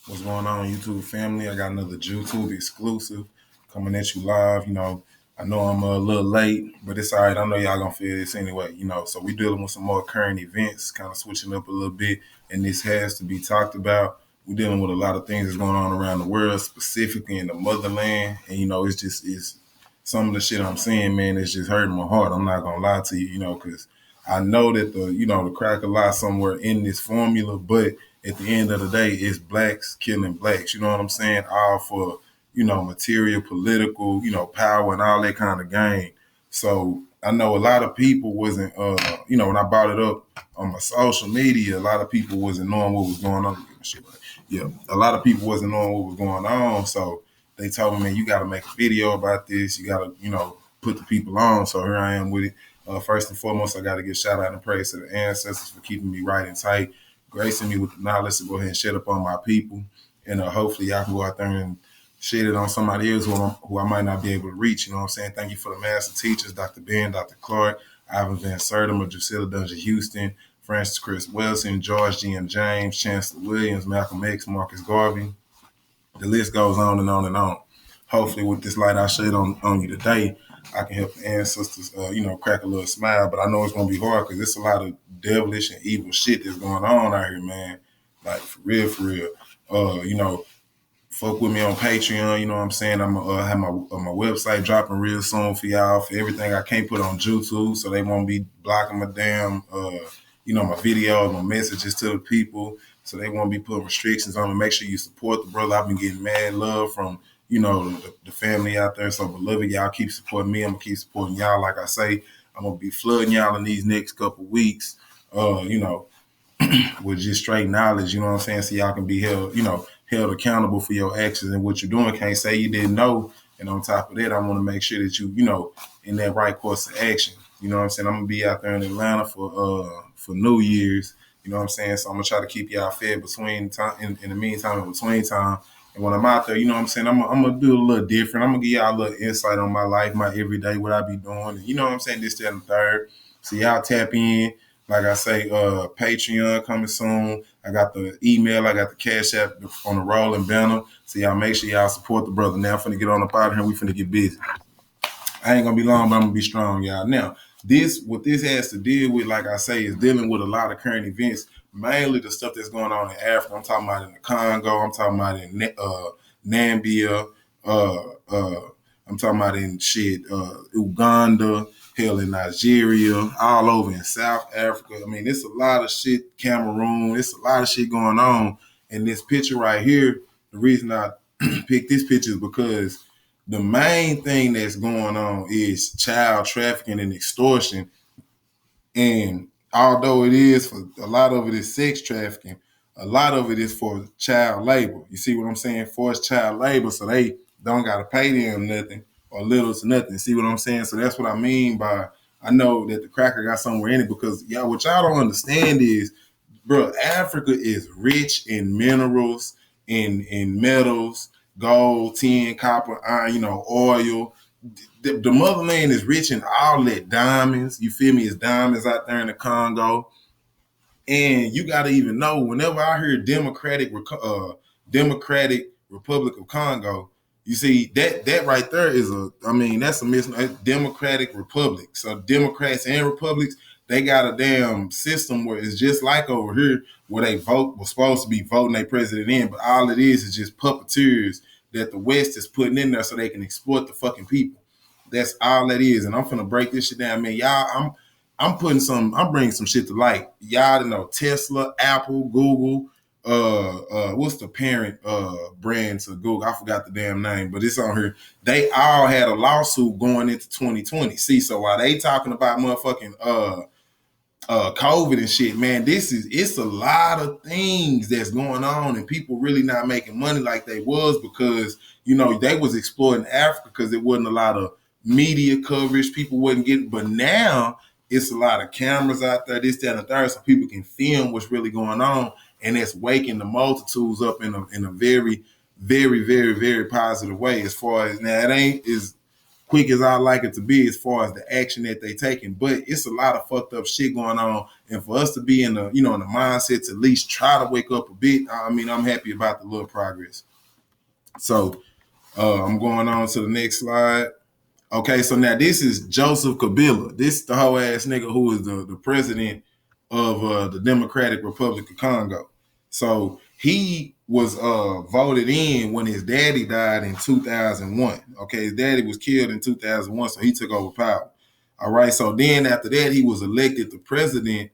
What's going on, YouTube family? I got another YouTube exclusive coming at you live. I know I'm a little late, but it's all right. I know y'all gonna feel this anyway. So we dealing with some more current events, kind of switching up a little bit, and this has to be talked about. We're dealing with a lot of things that's going on around the world, specifically in the motherland, and it's some of the shit I'm seeing, man. It's just hurting my heart. I'm not gonna lie to you, because I know that the cracker lies somewhere in this formula, but at the end of the day, it's blacks killing blacks. You know what I'm saying? All for, material, political, power and all that kind of game. So I know a lot of people wasn't, when I brought it up on my social media, a lot of people wasn't knowing what was going on. Yeah, a lot of people wasn't knowing what was going on. So they told me, man, you got to make a video about this. You got to, put the people on. So here I am with it. First and foremost, I got to give shout out and praise to the ancestors for keeping me right and tight, gracing me with the knowledge to go ahead and shed up on my people. And hopefully y'all can go out there and shed it on somebody else who I might not be able to reach. You know what I'm saying? Thank you for the master teachers, Dr. Ben, Dr. Clark, Ivan Van Sertima, Drusilla Dungeon Houston, Francis Chris Wilson, George G.M. James, Chancellor Williams, Malcolm X, Marcus Garvey. The list goes on and on and on. Hopefully with this light I shed on you today, I can help the ancestors, crack a little smile. But I know it's going to be hard because there's a lot of devilish and evil shit that's going on out here, man. Like, for real, for real. Fuck with me on Patreon. You know what I'm saying? I'm going to have my website dropping real soon for y'all for everything I can't put on YouTube, so they won't be blocking my damn, my videos, my messages to the people, so they won't be putting restrictions on me. Make sure you support the brother. I've been getting mad love from, the family out there. So, beloved, y'all keep supporting me. I'm going to keep supporting y'all. Like I say, I'm going to be flooding y'all in these next couple weeks, with just straight knowledge, you know what I'm saying? So y'all can be held accountable for your actions and what you're doing. Can't say you didn't know. And on top of that, I want to make sure that you in that right course of action. You know what I'm saying? I'm gonna be out there in Atlanta for New Year's. You know what I'm saying? So I'm gonna try to keep y'all fed between time in the meantime and between time. And when I'm out there, you know what I'm saying? I'm gonna do a little different. I'm gonna give y'all a little insight on my life, my everyday, what I be doing. And you know what I'm saying? This, that, and the third. So y'all tap in. Like I say, Patreon coming soon. I got the email. I got the Cash App on the rolling banner. So y'all make sure y'all support the brother. Now I'm finna get on up out of here. We finna get busy. I ain't gonna be long, but I'm gonna be strong, y'all. Now, what this has to deal with, like I say, is dealing with a lot of current events, mainly the stuff that's going on in Africa. I'm talking about in the Congo. I'm talking about in Nambia. I'm talking about in Uganda, hell in Nigeria, all over in South Africa. I mean, it's a lot of shit. Cameroon. It's a lot of shit going on. And this picture right here, the reason I picked this picture is because the main thing that's going on is child trafficking and extortion. And although it is for a lot of it is sex trafficking, a lot of it is for child labor. You see what I'm saying? Forced child labor, so they don't got to pay them nothing or little to nothing. See what I'm saying? So that's what I mean by I know that the cracker got somewhere in it because y'all, what y'all don't understand is, bro, Africa is rich in minerals, in metals, gold, tin, copper, iron, oil. The motherland is rich in all that diamonds. You feel me? It's diamonds out there in the Congo. And you got to even know, whenever I hear Democratic Republic of Congo, you see that right there is that's a Democratic Republic. So Democrats and Republics, they got a damn system where it's just like over here where they was supposed to be voting their president in, but all it is just puppeteers that the West is putting in there so they can exploit the fucking people. That's all that is. And I'm finna break this shit down, man. Y'all, I'm bringing some shit to light. Y'all know Tesla, Apple, Google, what's the parent brand to Google? I forgot the damn name, but it's on here. They all had a lawsuit going into 2020. See, so while they talking about motherfucking COVID and shit, man, it's a lot of things that's going on, and people really not making money like they was because they was exploiting Africa because there wasn't a lot of media coverage. People wasn't getting, but now it's a lot of cameras out there, this, that, and the third, so people can film what's really going on, and it's waking the multitudes up in a very, very, very, very positive way. As far as now, it ain't is quick as I like it to be as far as the action that they taking. But it's a lot of fucked up shit going on. And for us to be in the, in the mindset to at least try to wake up a bit, I mean, I'm happy about the little progress. So I'm going on to the next slide. Okay, so now this is Joseph Kabila. This is the whole ass nigga who is the president of the Democratic Republic of Congo. So he was voted in when his daddy died in 2001. Okay, his daddy was killed in 2001, so he took over power. All right, so then after that, he was elected the president,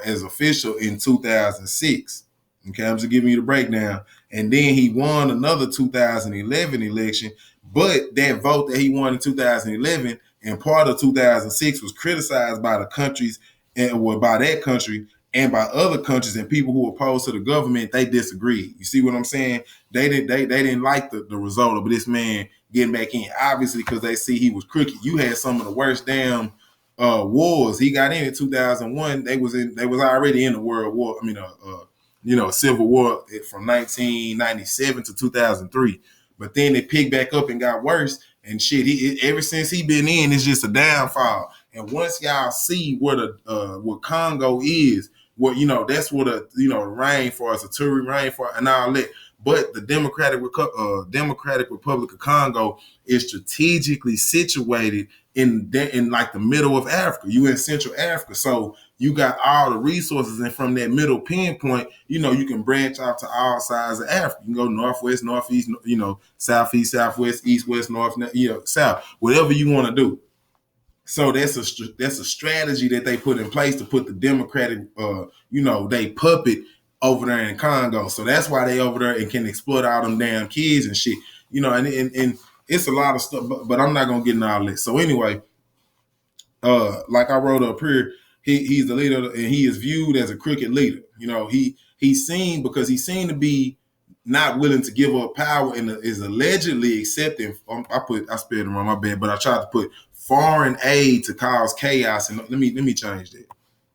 as official in 2006. Okay, I'm just giving you the breakdown. And then he won another 2011 election, but that vote that he won in 2011 and part of 2006 was criticized by the countries and by that country and by other countries and people who opposed to the government. They disagreed. You see what I'm saying? They didn't like the result of this man getting back in, obviously, because they see he was crooked. You had some of the worst damn wars. He got in 2001. They was already in the world war. I mean, civil war from 1997 to 2003. But then it picked back up and got worse. And shit, ever since he been in, it's just a downfall. And once y'all see where what Congo is, that's what the rainforest, the Turi rainforest, and all that. But the Democratic Republic of Congo is strategically situated in like the middle of Africa. You in Central Africa, so you got all the resources, and from that middle pinpoint, you can branch out to all sides of Africa. You can go northwest, northeast, southeast, southwest, east, west, north, south, whatever you want to do. So that's a strategy that they put in place to put the Democratic, they puppet over there in Congo. So that's why they over there and can exploit all them damn kids and shit. And it's a lot of stuff, but I'm not gonna get into all this. So anyway, like I wrote up here, he's the leader and he is viewed as a crooked leader. He's seen because he seemed to be not willing to give up power and is allegedly accepting. I spelled it wrong, my bad, but I tried to put foreign aid to cause chaos. And let me change that.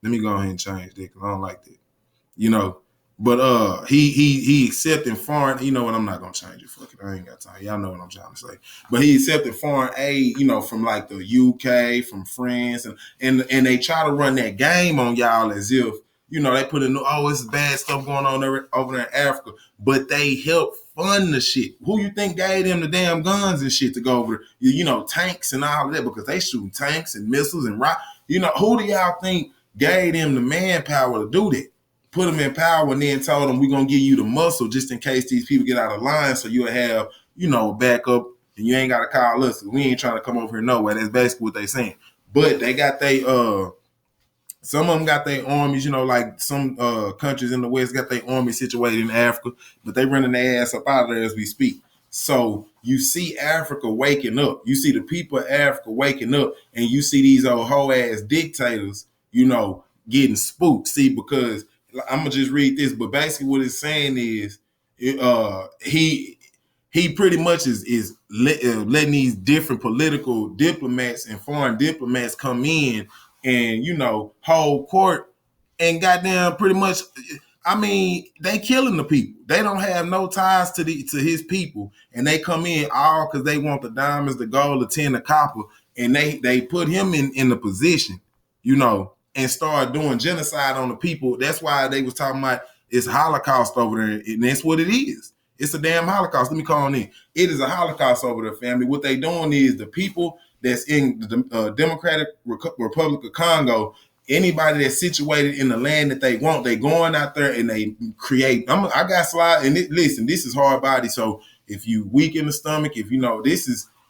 Let me go ahead and change that because I don't like that. But he accepting foreign, what, I'm not gonna change it. Fuck it. I ain't got time. Y'all know what I'm trying to say. But he accepted foreign aid, from like the UK, from France, and they try to run that game on y'all as if, they put in, it's bad stuff going on over there in Africa, but they help fund the shit. Who you think gave them the damn guns and shit to go over there? Tanks and all of that, because they shooting tanks and missiles and rock. Who do y'all think gave them the manpower to do that? Put them in power and then told them we're going to give you the muscle just in case these people get out of line, so you'll have, backup, and you ain't got to call us. We ain't trying to come over here nowhere. That's basically what they saying. But they got some of them got their armies, like some countries in the West got their army situated in Africa, but they running their ass up out of there as we speak. So you see Africa waking up. You see the people of Africa waking up, and you see these old hoe ass dictators, getting spooked. See, because I'm gonna just read this, but basically what it's saying is, he pretty much is letting these different political diplomats and foreign diplomats come in and hold court and goddamn pretty much. I mean, they killing the people. They don't have no ties to his people, and they come in all because they want the diamonds, the gold, the tin, the copper, and they put him in the position, and start doing genocide on the people. That's why they was talking about it's Holocaust over there, and that's what it is. It's a damn Holocaust. Let me call it in. It is a Holocaust over there, family. What they doing is the people that's in the Democratic Republic of Congo, anybody that's situated in the land that they want, they going out there and they create. I got slides, and listen, this is hard body. So if you weak in the stomach, if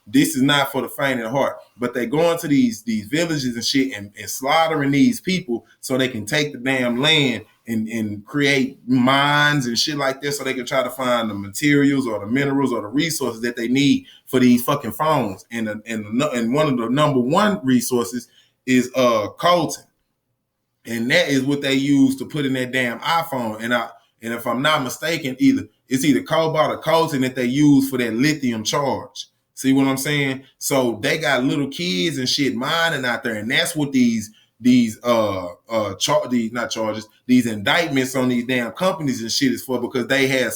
this is not for the faint of heart, but they go into these villages and shit and slaughtering these people so they can take the damn land and create mines and shit like this so they can try to find the materials or the minerals or the resources that they need for these fucking phones. And one of the number one resources is coltan. And that is what they use to put in that damn iPhone. And if I'm not mistaken, it's either cobalt or coltan that they use for that lithium charge. See what I'm saying? So they got little kids and shit mining out there, and that's what these indictments on these damn companies and shit is for, because they had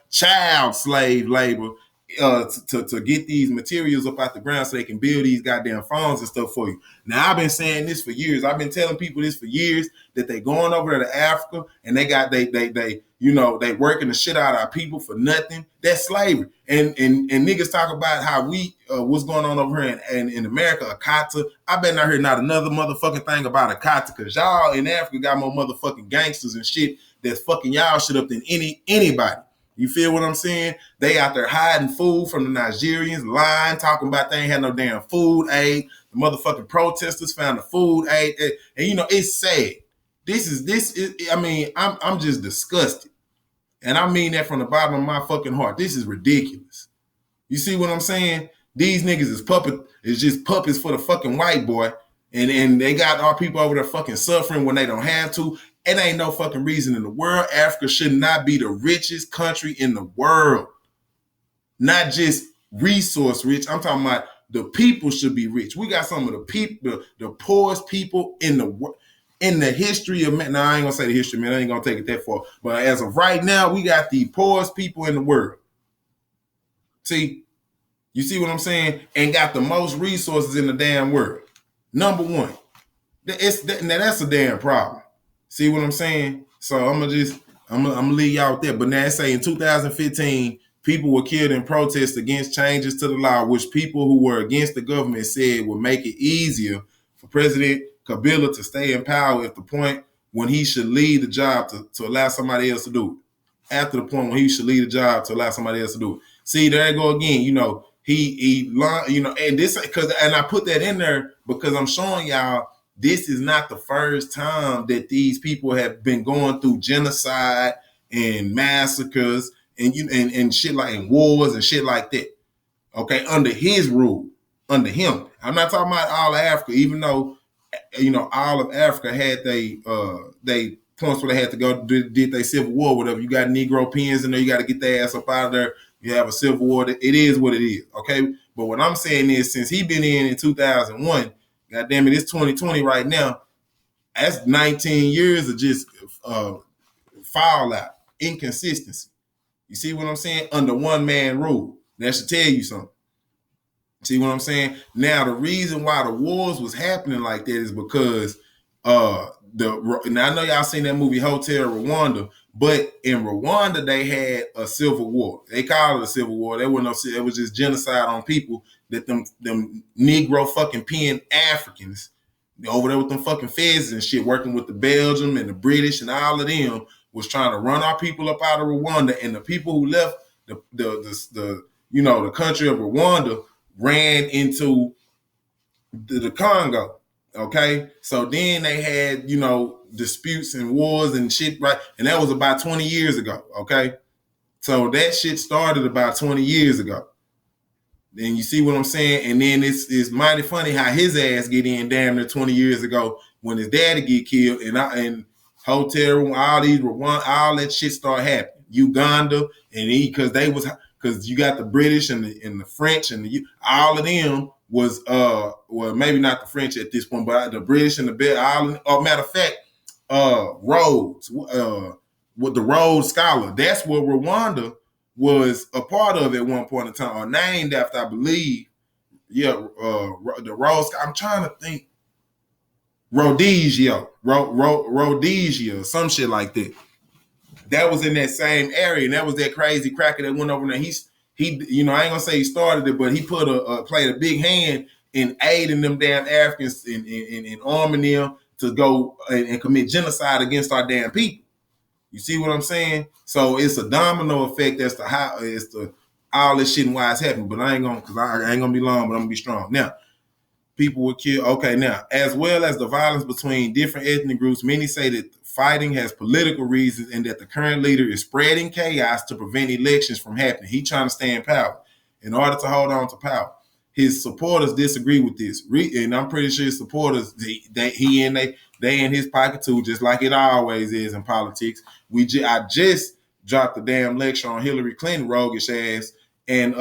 child slave labor to get these materials up out the ground so they can build these goddamn phones and stuff for you. Now I've been saying this for years. I've been telling people this for years that they going over there to Africa and they they working the shit out of our people for nothing. That's slavery. And niggas talk about how we what's going on over here in America, Akata. I bet not hear not another motherfucking thing about Akata, because y'all in Africa got more motherfucking gangsters and shit that's fucking y'all shit up than anybody. You feel what I'm saying? They out there hiding food from the Nigerians, lying, talking about they ain't had no damn food aid. The motherfucking protesters found the food aid, and it's sad. I'm just disgusted, and I mean that from the bottom of my fucking heart. This is ridiculous. You see what I'm saying? These niggas is just puppets for the fucking white boy, and they got our people over there fucking suffering when they don't have to. It ain't no fucking reason in the world. Africa should not be the richest country in the world. Not just resource rich. I'm talking about the people should be rich. We got some of the people, the poorest people in the history of man. Now I ain't gonna say the history, man. I ain't gonna take it that far. But as of right now, we got the poorest people in the world. See, you see what I'm saying? And got the most resources in the damn world. Number one. Now that's a damn problem. See what I'm saying? So I'm gonna leave y'all with that. But now say in 2015, people were killed in protest against changes to the law, which people who were against the government said would make it easier for President Kabila to stay in power at the point when he should leave the job to allow somebody else to do it. After the point when he should leave the job to allow somebody else to do it. See, there I go again. He and this and I put that in there because I'm showing y'all. This is not the first time that these people have been going through genocide and massacres and shit like and wars and shit like that. Okay, under his rule, under him. I'm not talking about all of Africa, even though all of Africa had they points where they had to go did they civil war, whatever. You got Negro pens in there, you got to get their ass up out of there. You have a civil war. It is what it is. Okay, but what I'm saying is, since he been in 2001. God damn it, it's 2020 right now. That's 19 years of just fallout, inconsistency. You see what I'm saying? Under one man rule. That should tell you something. See what I'm saying? Now, the reason why the wars was happening like that is because now I know y'all seen that movie Hotel Rwanda, but in Rwanda they had a civil war. They called it a civil war. There was no, it was just genocide on people that them Negro fucking pen Africans over there with them fucking feds and shit, working with the Belgium and the British and all of them, was trying to run our people up out of Rwanda, and the people who left the country of Rwanda ran into the Congo. Okay, so then they had disputes and wars and shit, right? And that was about 20 years ago. Okay, so that shit started about 20 years ago. Then you see what I'm saying? And then it's mighty funny how his ass get in damn near 20 years ago when his daddy get killed, and Hotel, all these Rwanda, all that shit started happening. Uganda, and because you got the British and the French and all of them was well, maybe not the French at this point, but the British and the matter of fact, Rhodes, with the Rhodes Scholar, that's what Rwanda was a part of at one point in time, or named after, I believe. Yeah, the Rhodes. I'm trying to think. Rhodesia, some shit like that. That was in that same area, and that was that crazy cracker that went over there. He I ain't gonna say he started it, but he played a big hand in aiding them damn Africans in arming them to go and commit genocide against our damn people. You see what I'm saying? So it's a domino effect as to how all this shit and why it's happening. But I ain't gonna be long, but I'm gonna be strong. Now, people were killed. Okay, now, as well as the violence between different ethnic groups, many say that fighting has political reasons and that the current leader is spreading chaos to prevent elections from happening. He's trying to stay in power in order to hold on to power. His supporters disagree with this, and I'm pretty sure his supporters, they in his pocket too, just like it always is in politics. I just dropped a damn lecture on Hillary Clinton roguish ass and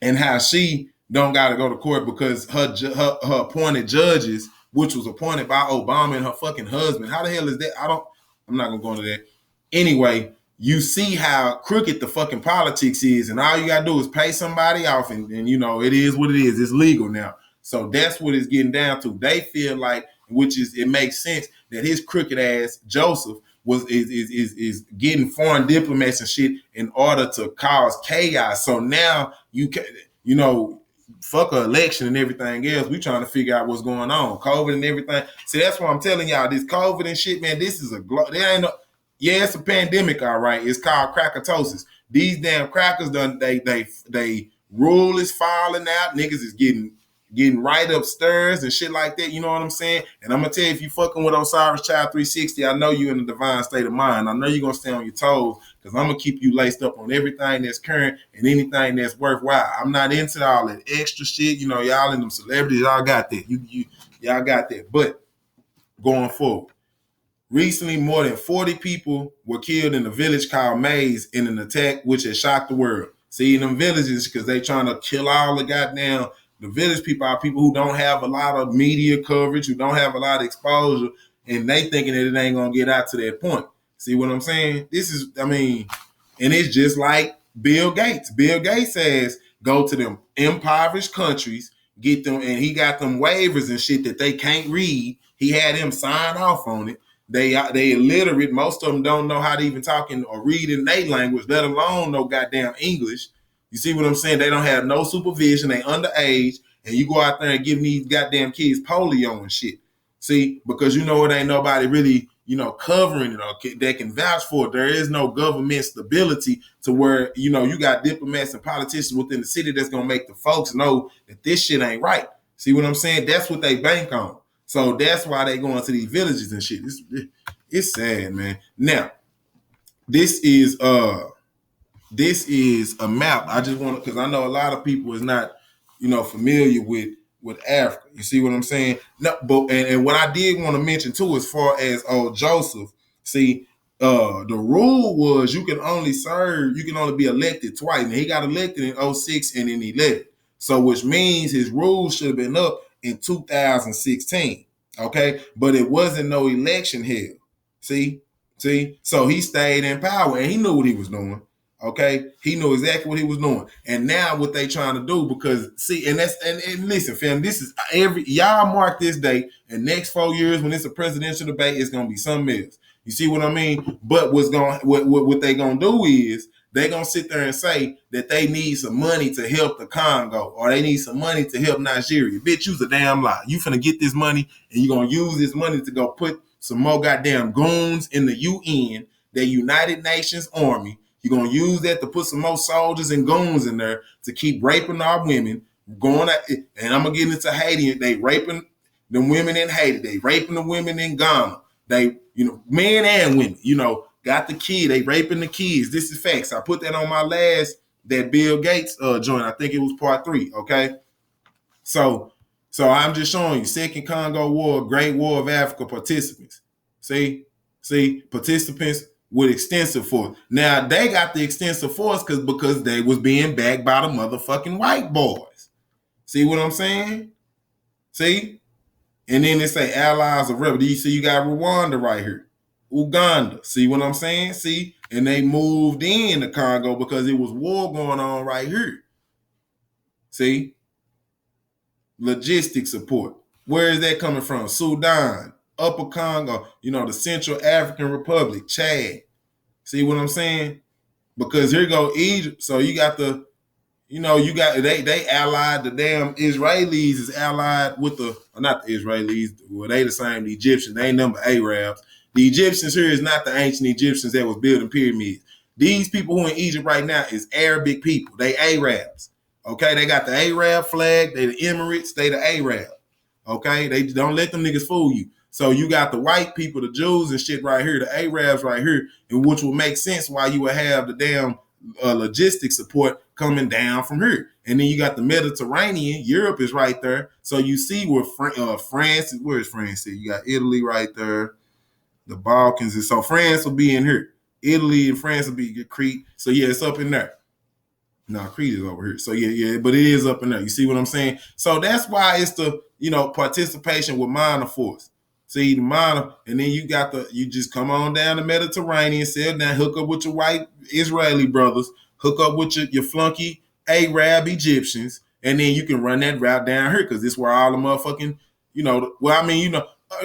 how she don't got to go to court because her appointed judges, which was appointed by Obama and her fucking husband. How the hell is that? I'm not gonna go into that. Anyway, you see how crooked the fucking politics is, and all you gotta do is pay somebody off, and you know, it is what it is. It's legal now. So that's what it's getting down to. They feel like, which is, it makes sense that his crooked ass Joseph is getting foreign diplomats and shit in order to cause chaos. So now you can, you know, fuck an election and everything else. We trying to figure out what's going on, COVID and everything. See, that's why I'm telling y'all, this COVID and shit, man. This is there ain't no. Yeah, it's a pandemic, all right. It's called crackatosis. These damn crackers done they rule is falling out. Niggas is getting right upstairs and shit like that. You know what I'm saying? And I'm gonna tell you, if you fucking with Osiris Child 360, I know you in a divine state of mind. I know you're gonna stay on your toes, because I'm gonna keep you laced up on everything that's current and anything that's worthwhile. I'm not into all that extra shit. You know, y'all and them celebrities, y'all got that. Y'all got that. But going forward, recently, more than 40 people were killed in a village called Maze in an attack which has shocked the world. See, in them villages, because they trying to kill all the goddamn, the village people are people who don't have a lot of media coverage, who don't have a lot of exposure, and they thinking that it ain't going to get out to that point. See what I'm saying? This is, I mean, and it's just like Bill Gates. Bill Gates says, go to them impoverished countries, get them, and he got them waivers and shit that they can't read. He had them sign off on it. They illiterate. Most of them don't know how to even talk in or read in their language, let alone no goddamn English. You see what I'm saying? They don't have no supervision. They underage, and you go out there and give these goddamn kids polio and shit. See, because you know it ain't nobody really, you know, covering it or that can vouch for it. There is no government stability to where, you know, you got diplomats and politicians within the city that's gonna make the folks know that this shit ain't right. See what I'm saying? That's what they bank on. So that's why they go into these villages and shit. It's sad, man. Now, this is a map. I just want to, because I know a lot of people is not, you know, familiar with Africa. You see what I'm saying? No, but and what I did want to mention too, as far as Joseph, see, the rule was you can only be elected twice. And he got elected in 2006 and in 2011. So which means his rules should have been up in 2016. Okay, but it wasn't no election held. See, so he stayed in power and he knew what he was doing. Okay, he knew exactly what he was doing. And now what they trying to do, because see, and that's and listen, fam, this is y'all mark this date, and next 4 years when it's a presidential debate, it's gonna be something else. You see what I mean? But what they gonna do is they gonna sit there and say that they need some money to help the Congo, or they need some money to help Nigeria. Bitch, you's a damn lie. You finna get this money and you gonna use this money to go put some more goddamn goons in the UN, the United Nations Army. You're gonna use that to put some more soldiers and goons in there to keep raping our women. And I'm gonna get into Haiti. They raping the women in Haiti. They raping the women in Ghana. They, you know, men and women, you know, got the kid. They raping the kids. This is facts. I put that on my last, that Bill Gates joint. I think it was part 3. Okay. So I'm just showing you Second Congo War, Great War of Africa participants. See, participants with extensive force. Now they got the extensive force because they was being backed by the motherfucking white boys. See what I'm saying? See? And then they say allies of rebels. You see, you got Rwanda right here. Uganda. See what I'm saying? See? And they moved in to Congo because it was war going on right here. See? Logistic support. Where is that coming from? Sudan, Upper Congo, you know, the Central African Republic, Chad. See what I'm saying? Because here go Egypt. So you got the, you know, you got they allied, the damn Israelis is allied with not the Israelis, well, they the same, the Egyptians, they ain't number Arabs. The Egyptians here is not the ancient Egyptians that was building pyramids. These people who in Egypt right now is Arabic people. They Arabs. Okay, they got the Arab flag, they the Emirates, they the Arab. Okay, they don't let them niggas fool you. So you got the white people, the Jews and shit right here, the Arabs right here, and which will make sense why you would have the damn logistic support coming down from here. And then you got the Mediterranean, Europe is right there. So you see where France, where's France? You got Italy right there, the Balkans, and so France will be in here. Italy and France will be Crete. So yeah, it's up in there. No, Crete is over here. So yeah, but it is up in there. You see what I'm saying? So that's why it's the, you know, participation with minor force. See the minor, and then you just come on down the Mediterranean, settle down, hook up with your white Israeli brothers, hook up with your flunky Arab Egyptians, and then you can run that route down here because this is where all the motherfucking,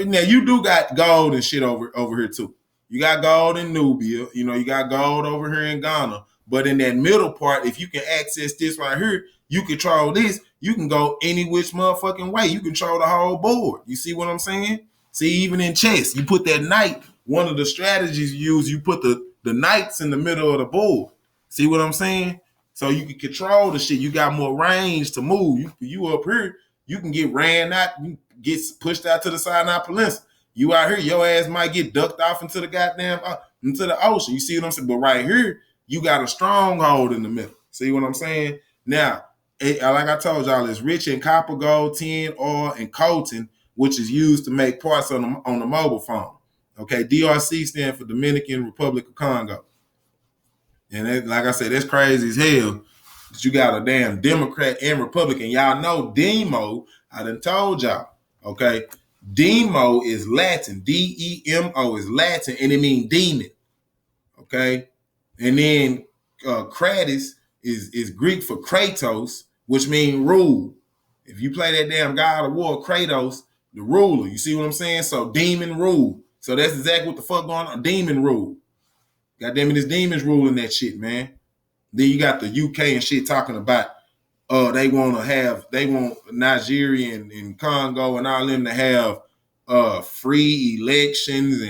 now you do got gold and shit over here too. You got gold in Nubia, you got gold over here in Ghana. But in that middle part, if you can access this right here, you control this, you can go any which motherfucking way. You control the whole board. You see what I'm saying? See, even in chess, you put that knight, one of the strategies you use, you put the knights in the middle of the board. See what I'm saying? So you can control the shit. You got more range to move. You up here, you can get ran out, you get pushed out to the Sinai Peninsula. You out here, your ass might get ducked off into the goddamn into the ocean. You see what I'm saying? But right here, you got a stronghold in the middle. See what I'm saying? Now, like I told y'all, it's rich in copper, gold, tin, oil, and coltan, which is used to make parts on the mobile phone. Okay, DRC stands for Dominican Republic of Congo. And like I said, that's crazy as hell that you got a damn Democrat and Republican. Y'all know Demo, I done told y'all, okay? Demo is Latin. D-E-M-O is Latin, and it means demon, okay? And then Kratos is Greek for Kratos, which means rule. If you play that damn God of War, Kratos, the ruler, you see what I'm saying? So demon rule. So that's exactly what the fuck going on. Demon rule. God damn it, this demons ruling that shit, man. Then you got the UK and shit talking about they want Nigeria and Congo and all them to have free elections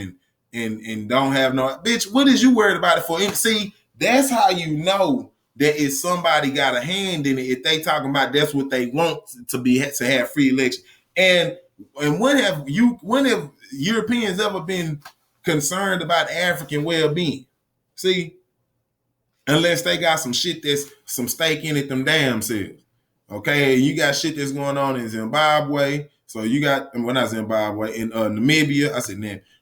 and don't have no bitch. What is you worried about it for? And see, that's how you know that if somebody got a hand in it, if they talking about that's what they want to have free election. And when have Europeans ever been concerned about African well-being? See, unless they got some shit that's some stake in it them damn selves. Okay, you got shit that's going on in Zimbabwe. So you got, well, not Zimbabwe, in Namibia. I said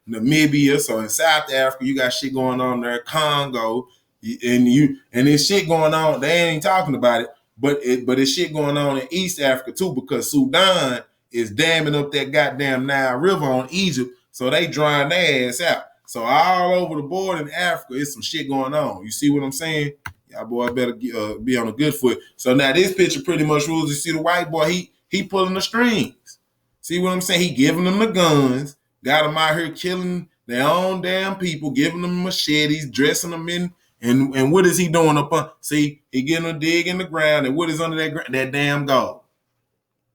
Namibia. So in South Africa, you got shit going on there. Congo, and there's shit going on. They ain't talking about it, but it's shit going on in East Africa too, because Sudan is damming up that goddamn Nile River on Egypt, so they drying their ass out. So all over the board in Africa, it's some shit going on. You see what I'm saying? Y'all boy better be on a good foot. So now this picture pretty much rules. You see the white boy, he pulling the strings. See what I'm saying? He giving them the guns, got them out here killing their own damn people, giving them machetes, dressing them in. And what is he doing up on? See, he getting a dig in the ground, and what is under that damn gold?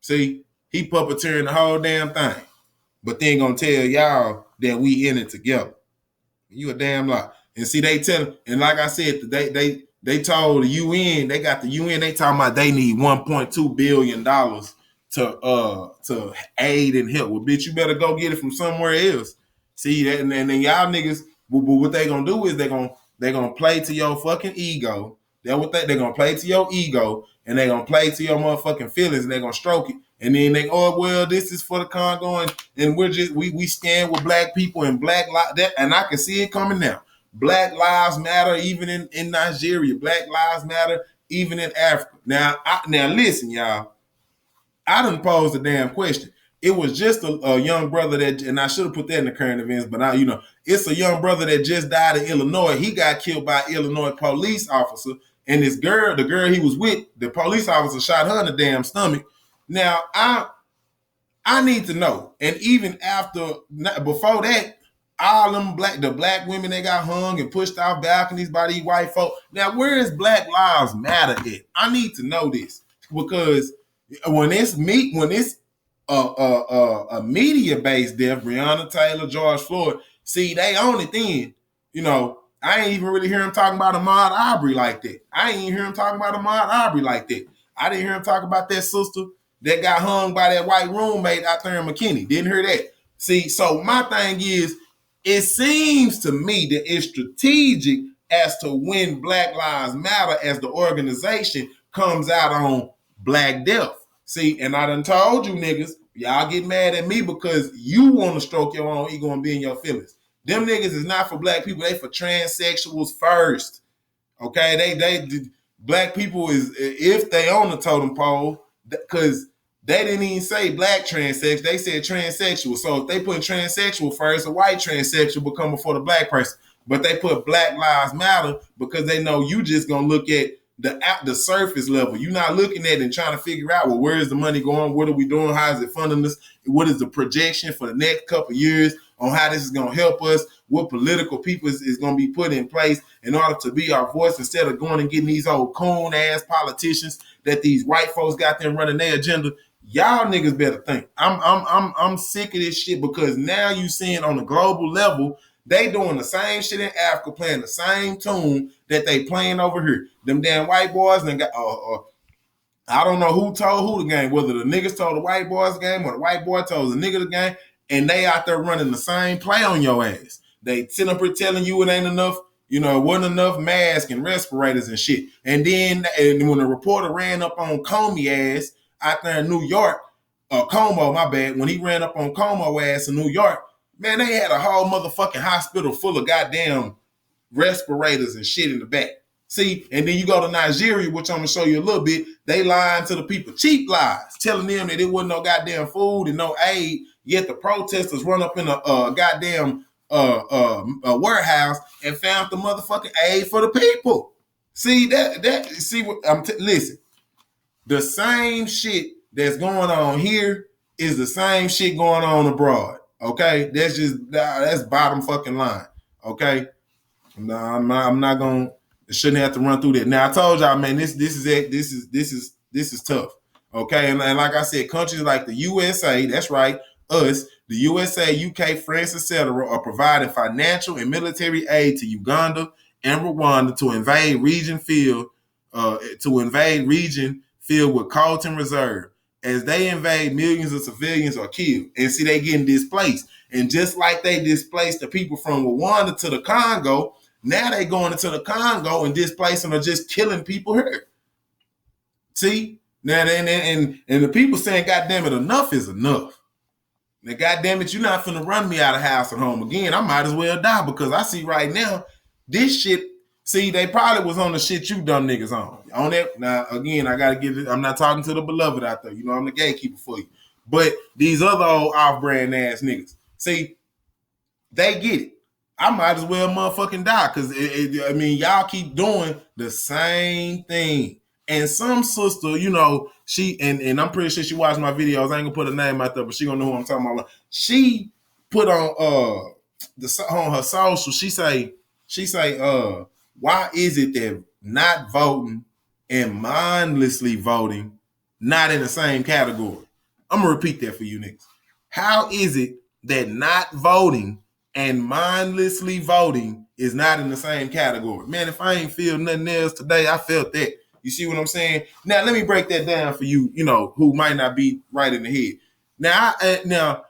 See, he puppeteering the whole damn thing. But they ain't gonna tell y'all that we in it together. You a damn lie. And see, they tell, and like I said, they told the UN, they got the UN, they talking about they need $1.2 billion to aid and help. Well, bitch, you better go get it from somewhere else. See that, and then y'all niggas, what they gonna do is they gonna play to your fucking ego. That's what they gonna play to your ego, and they gonna play to your motherfucking feelings, and they gonna stroke it. And then they, oh well, this is for the Congo, and we stand with black people and black that, and I can see it coming now. Black lives matter even in Nigeria. Black lives matter even in Africa. Now listen, y'all. I done posed a damn question. It was just a young brother that, and I should have put that in the current events, but now it's a young brother that just died in Illinois. He got killed by an Illinois police officer, and the girl he was with, the police officer shot her in the damn stomach. Now I need to know, and even before that, all them the black women that got hung and pushed off balconies by these white folk. Now where is Black Lives Matter at? I need to know this, because when it's a media-based death, Breonna Taylor, George Floyd, see, they own it then. I ain't even really hear him talking about Ahmaud Arbery like that. I ain't even hear him talking about Ahmaud Arbery like that. I didn't hear him talk about that sister that got hung by that white roommate out there in McKinney. Didn't hear that. See, so my thing is, it seems to me that it's strategic as to when Black Lives Matter as the organization comes out on Black Death. See, and I done told you niggas, y'all get mad at me because you want to stroke your own ego and be in your feelings. Them niggas is not for black people. They for transsexuals first. Okay, they black people is, if they on the totem pole, because They didn't even say black transsexual. They said transsexual. So if they put transsexual first, a white transsexual will come before the black person. But they put Black Lives Matter because they know you just gonna look at the surface level. You're not looking at it and trying to figure out, well, where is the money going? What are we doing? How is it funding us? What is the projection for the next couple of years on how this is going to help us? What political people is going to be put in place in order to be our voice instead of going and getting these old coon ass politicians that these white folks got them running their agenda. Y'all niggas better think. I'm sick of this shit because now you seeing on a global level they doing the same shit in Africa, playing the same tune that they playing over here. Them damn white boys, and got, I don't know who told who the game, whether the niggas told the white boys the game or the white boy told the nigga the game, and they out there running the same play on your ass. They sit up here telling you it ain't enough, it wasn't enough masks and respirators and shit. And then when the reporter ran up on Comey ass out there in New York, Como, my bad, when he ran up on Como ass in New York, man, they had a whole motherfucking hospital full of goddamn respirators and shit in the back. See, and then you go to Nigeria, which I'm going to show you a little bit. They lying to the people, cheap lies, telling them that it wasn't no goddamn food and no aid. Yet the protesters run up in a goddamn warehouse and found the motherfucking aid for the people. See, listen, the same shit that's going on here is the same shit going on abroad. Okay, that's bottom fucking line. Okay, no, I'm not gonna. Shouldn't have to run through that. Now I told y'all, man, this is tough. Okay, and like I said, countries like the USA, that's right, us, the USA, UK, France, etc., are providing financial and military aid to Uganda and Rwanda to invade region filled with Colton Reserve. As they invade, millions of civilians are killed. And see, they getting displaced. And just like they displaced the people from Rwanda to the Congo, now they going into the Congo and displacing or just killing people here. See? Now, and the people saying, God damn it, enough is enough. Now, God damn it, you're not finna run me out of house and home again. I might as well die because I see right now, this shit. See, they probably was on the shit you dumb niggas on that. Now, again, I gotta give it. I'm not talking to the beloved out there. I'm the gatekeeper for you. But these other old off-brand ass niggas, see, they get it. I might as well motherfucking die because y'all keep doing the same thing. And some sister, she and I'm pretty sure she watched my videos. I ain't gonna put her name out there, but she gonna know who I'm talking about. She put on on her social. She say, why is it that not voting and mindlessly voting not in the same category? I'm going to repeat that for you niggas. How is it that not voting and mindlessly voting is not in the same category? Man, if I ain't feel nothing else today, I felt that. You see what I'm saying? Now, let me break that down for you, who might not be right in the head. Now,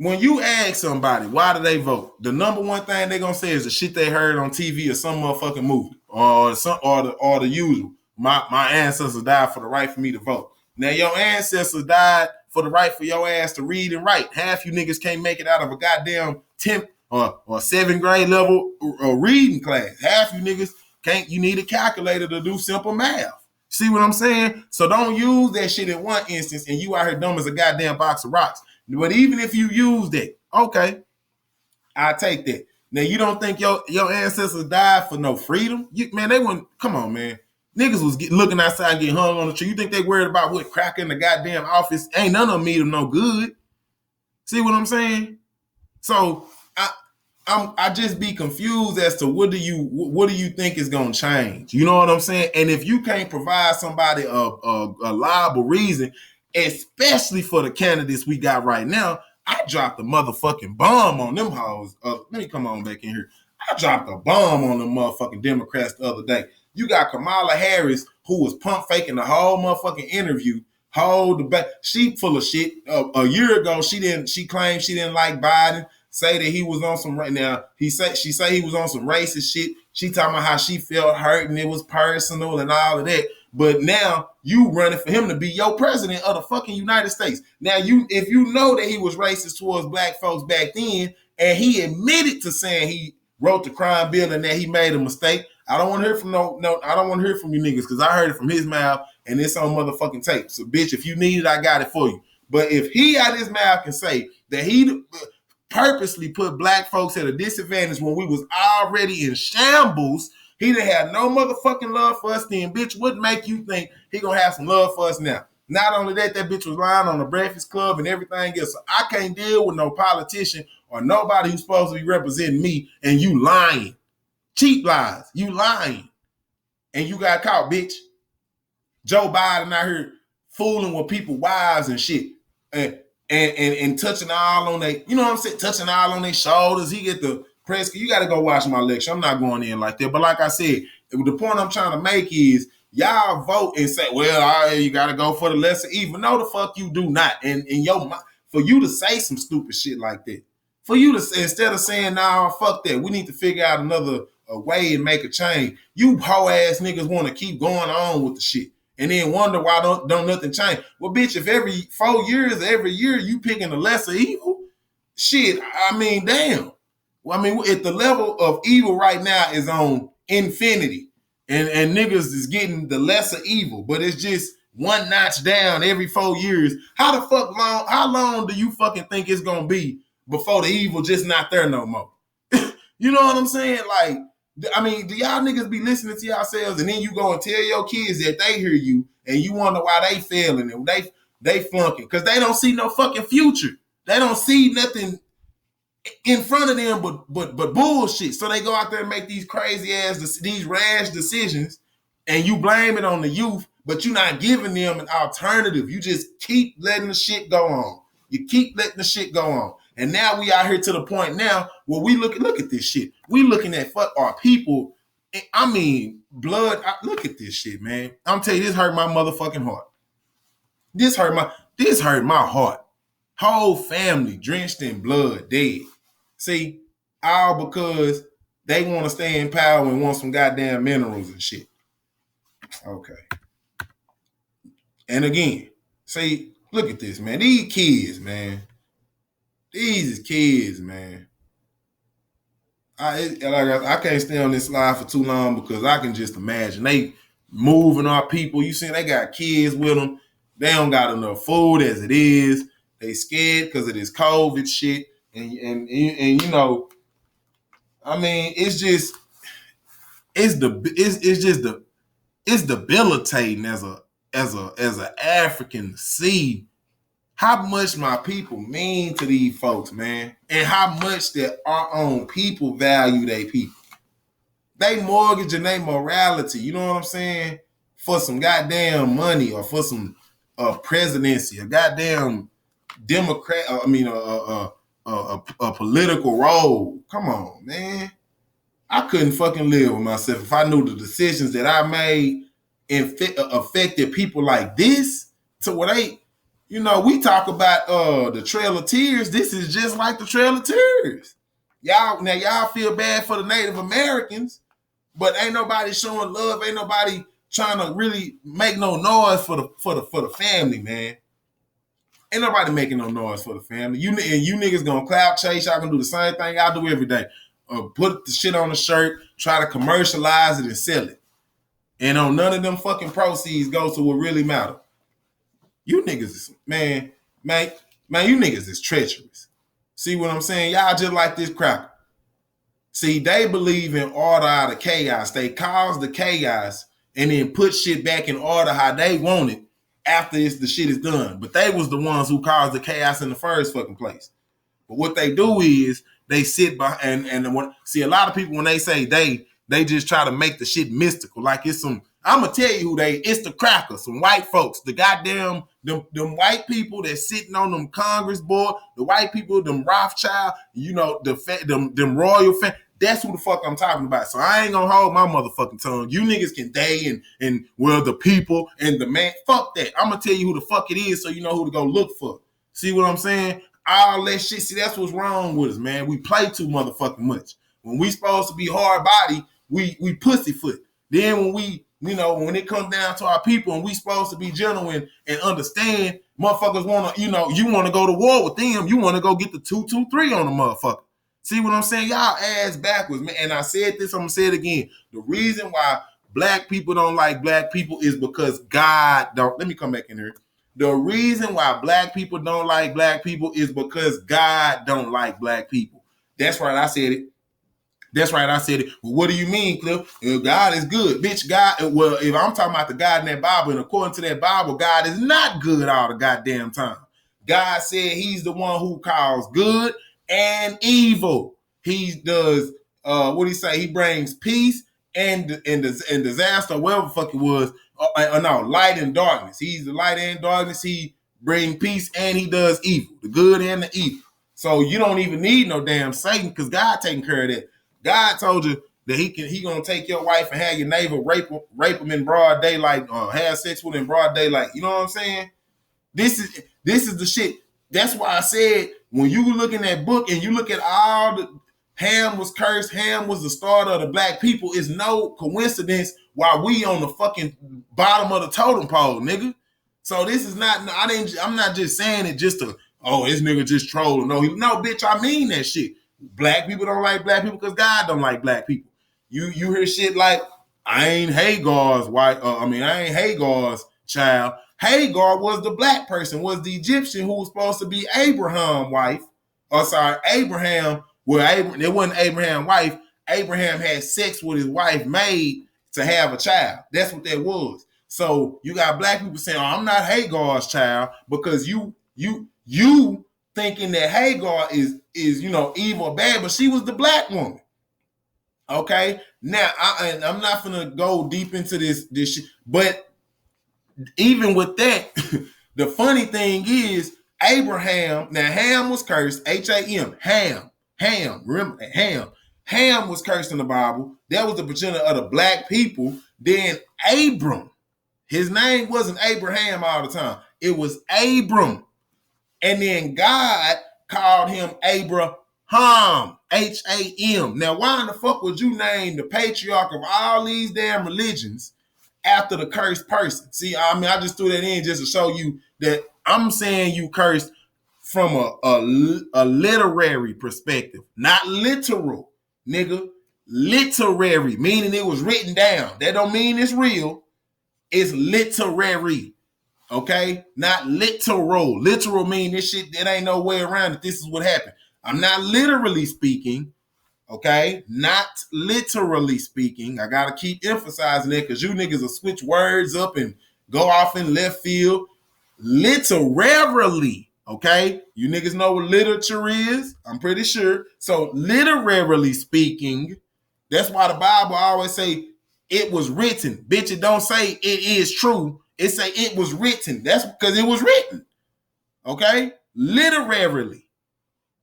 when you ask somebody, why do they vote? The number one thing they're going to say is the shit they heard on TV or some motherfucking movie or the usual. My ancestors died for the right for me to vote. Now, your ancestors died for the right for your ass to read and write. Half you niggas can't make it out of a goddamn 10th or 7th grade level reading class. Half you niggas can't. You need a calculator to do simple math. See what I'm saying? So don't use that shit in one instance and you out here dumb as a goddamn box of rocks. But even if you use that, okay, I take that. Now, you don't think your ancestors died for no freedom? Man, they wouldn't. Come on, man. Niggas was looking outside and getting hung on the tree. You think they worried about what crack in the goddamn office? Ain't none of them meet them no good. See what I'm saying? So I just be confused as to what do you think is gonna change? You know what I'm saying? And if you can't provide somebody a liable reason, especially for the candidates we got right now, I dropped a motherfucking bomb on them hoes. Let me come on back in here. I dropped a bomb on them motherfucking Democrats the other day. You got Kamala Harris, who was pump faking the whole motherfucking interview. She full of shit. A year ago, she claimed she didn't like Biden. Say that he was on some right now. She say he was on some racist shit. She talking about how she felt hurt and it was personal and all of that. But now you running for him to be your president of the fucking United States. Now if you know that he was racist towards black folks back then, and he admitted to saying he wrote the crime bill and that he made a mistake, I don't want to hear from I don't want to hear from you niggas because I heard it from his mouth and it's on motherfucking tape. So, bitch, if you need it, I got it for you. But if he out his mouth can say that he purposely put black folks at a disadvantage when we was already in shambles, he didn't have no motherfucking love for us then, bitch, what make you think he gonna have some love for us now? Not only that, that bitch was lying on the Breakfast Club and everything else. So I can't deal with no politician or nobody who's supposed to be representing me and you lying. Cheap lies. You lying. And you got caught, bitch. Joe Biden out here fooling with people's wives and shit. And touching all on they, you know what I'm saying? Touching all on their shoulders. He get the press. You got to go watch my lecture. I'm not going in like that. But like I said, the point I'm trying to make is y'all vote and say, well, you got to go for the lesser evil. No, the fuck you do not. And for you to say some stupid shit like that, for you to, instead of saying, nah, fuck that, we need to figure out another way and make a change. You hoe ass niggas want to keep going on with the shit and then wonder why don't nothing change. Well, bitch, if every 4 years, every year you picking the lesser evil, shit, I mean, damn. Well, I mean, if the level of evil right now is on infinity and niggas is getting the lesser evil, but it's just one notch down every 4 years, how long do you fucking think it's gonna be before the evil just not there no more? You know what I'm saying? Like, I mean, do y'all niggas be listening to yourselves and then you go and tell your kids that they hear you and you wonder why they failing and they flunking? Because they don't see no fucking future. They don't see nothing in front of them but bullshit. So they go out there and make these crazy ass, these rash decisions and you blame it on the youth, but you're not giving them an alternative. You just keep letting the shit go on. You keep letting the shit go on. And now we out here to the point now where we look at this shit. We looking at fuck our people. I mean, blood. Look at this shit, man. I'm telling you, this hurt my motherfucking heart. This hurt my heart. Whole family drenched in blood, dead. See, all because they want to stay in power and want some goddamn minerals and shit. Okay. And again, see, look at this, man. These kids, man. These is kids, man. I can't stay on this slide for too long because I can just imagine they moving our people. You see, they got kids with them. They don't got enough food as it is. They scared because of this COVID shit, and you know, I mean, it's debilitating as an African to see how much my people mean to these folks, man, and how much that our own people value their people. They mortgage and they morality, you know what I'm saying, for some goddamn money or for some presidency, a goddamn Democrat, a political role. Come on, man. I couldn't fucking live with myself if I knew the decisions that I made affected people like this to where they, you know, we talk about the Trail of Tears. This is just like the Trail of Tears. Y'all feel bad for the Native Americans, but ain't nobody showing love. Ain't nobody trying to really make no noise for the family, man. Ain't nobody making no noise for the family. You niggas gonna clout chase. Y'all gonna do the same thing I do every day. Put the shit on the shirt, try to commercialize it and sell it. And on none of them fucking proceeds goes to what really matter. You niggas is, man, you niggas is treacherous. See what I'm saying? Y'all just like this cracker. See, they believe in order out of chaos. They cause the chaos and then put shit back in order how they want it after the shit is done. But they was the ones who caused the chaos in the first fucking place. But what they do is they sit by and see a lot of people when they say they just try to make the shit mystical. Like it's some, I'm gonna tell you who it's the crackers, some white folks, the goddamn them white people that's sitting on them Congress board, the white people, them Rothschild, you know, them royal family. That's who the fuck I'm talking about. So I ain't gonna hold my motherfucking tongue. You niggas can and well, the people and the man, fuck that. I'm gonna tell you who the fuck it is so you know who to go look for. See what I'm saying? All that shit. See, that's what's wrong with us, man. We play too motherfucking much. When we supposed to be hard body, we pussyfoot. Then when we, you know, when it comes down to our people and we supposed to be genuine and understand, motherfuckers want to, you know, you want to go to war with them. You want to go get the 223 on the motherfucker. See what I'm saying? Y'all ass backwards, man. And I said this, I'm going to say it again. The reason why black people don't like black people is because God don't. Let me come back in here. The reason why black people don't like black people is because God don't like black people. That's right, I said it. That's right, I said it. Well, what do you mean, Cliff? God is good. Bitch, God, well, if I'm talking about the God in that Bible, and according to that Bible, God is not good all the goddamn time. God said he's the one who calls good and evil. He does, what do he say? He brings peace and disaster, whatever the fuck it was. No, light and darkness. He's the light and darkness. He brings peace and he does evil, the good and the evil. So you don't even need no damn Satan because God taking care of that. God told you that he gonna take your wife and have your neighbor rape him in broad daylight, have sex with him in broad daylight. You know what I'm saying? This is the shit. That's why I said when you look in that book and you look at all the Ham was cursed, Ham was the starter of the black people. It's no coincidence why we on the fucking bottom of the totem pole, nigga. So this is not. I'm not just saying it just to. Oh, this nigga just trolling. No, bitch. I mean that shit. Black people don't like black people because God don't like black people. You hear shit like I ain't Hagar's wife. I ain't Hagar's child. Hagar was the black person, was the Egyptian who was supposed to be Abraham's wife. Abraham. Well, it wasn't Abraham's wife. Abraham had sex with his wife maid to have a child. That's what that was. So you got black people saying, "Oh, I'm not Hagar's child," because you thinking that Hagar is evil or bad, but she was the black woman. Okay, now I'm not gonna go deep into this shit, but even with that, the funny thing is Abraham. Now Ham was cursed. Ham. Remember Ham. Ham was cursed in the Bible. That was the progenitor of the black people. Then Abram. His name wasn't Abraham all the time. It was Abram. And then God called him Abraham, Ham. Now, why in the fuck would you name the patriarch of all these damn religions after the cursed person? See, I just threw that in just to show you that I'm saying you cursed from a literary perspective, not literal, nigga. Literary, meaning it was written down. That don't mean it's real. It's literary. Okay, not literal. Literal mean this shit, there ain't no way around it. This is what happened. I'm not literally speaking. Okay, not literally speaking. I gotta keep emphasizing that because you niggas will switch words up and go off in left field. Literarily, okay? You niggas know what literature is. I'm pretty sure. So literarily speaking, that's why the Bible always say it was written. Bitch, it don't say it is true. It say it was written. That's because it was written. Okay? Literarily.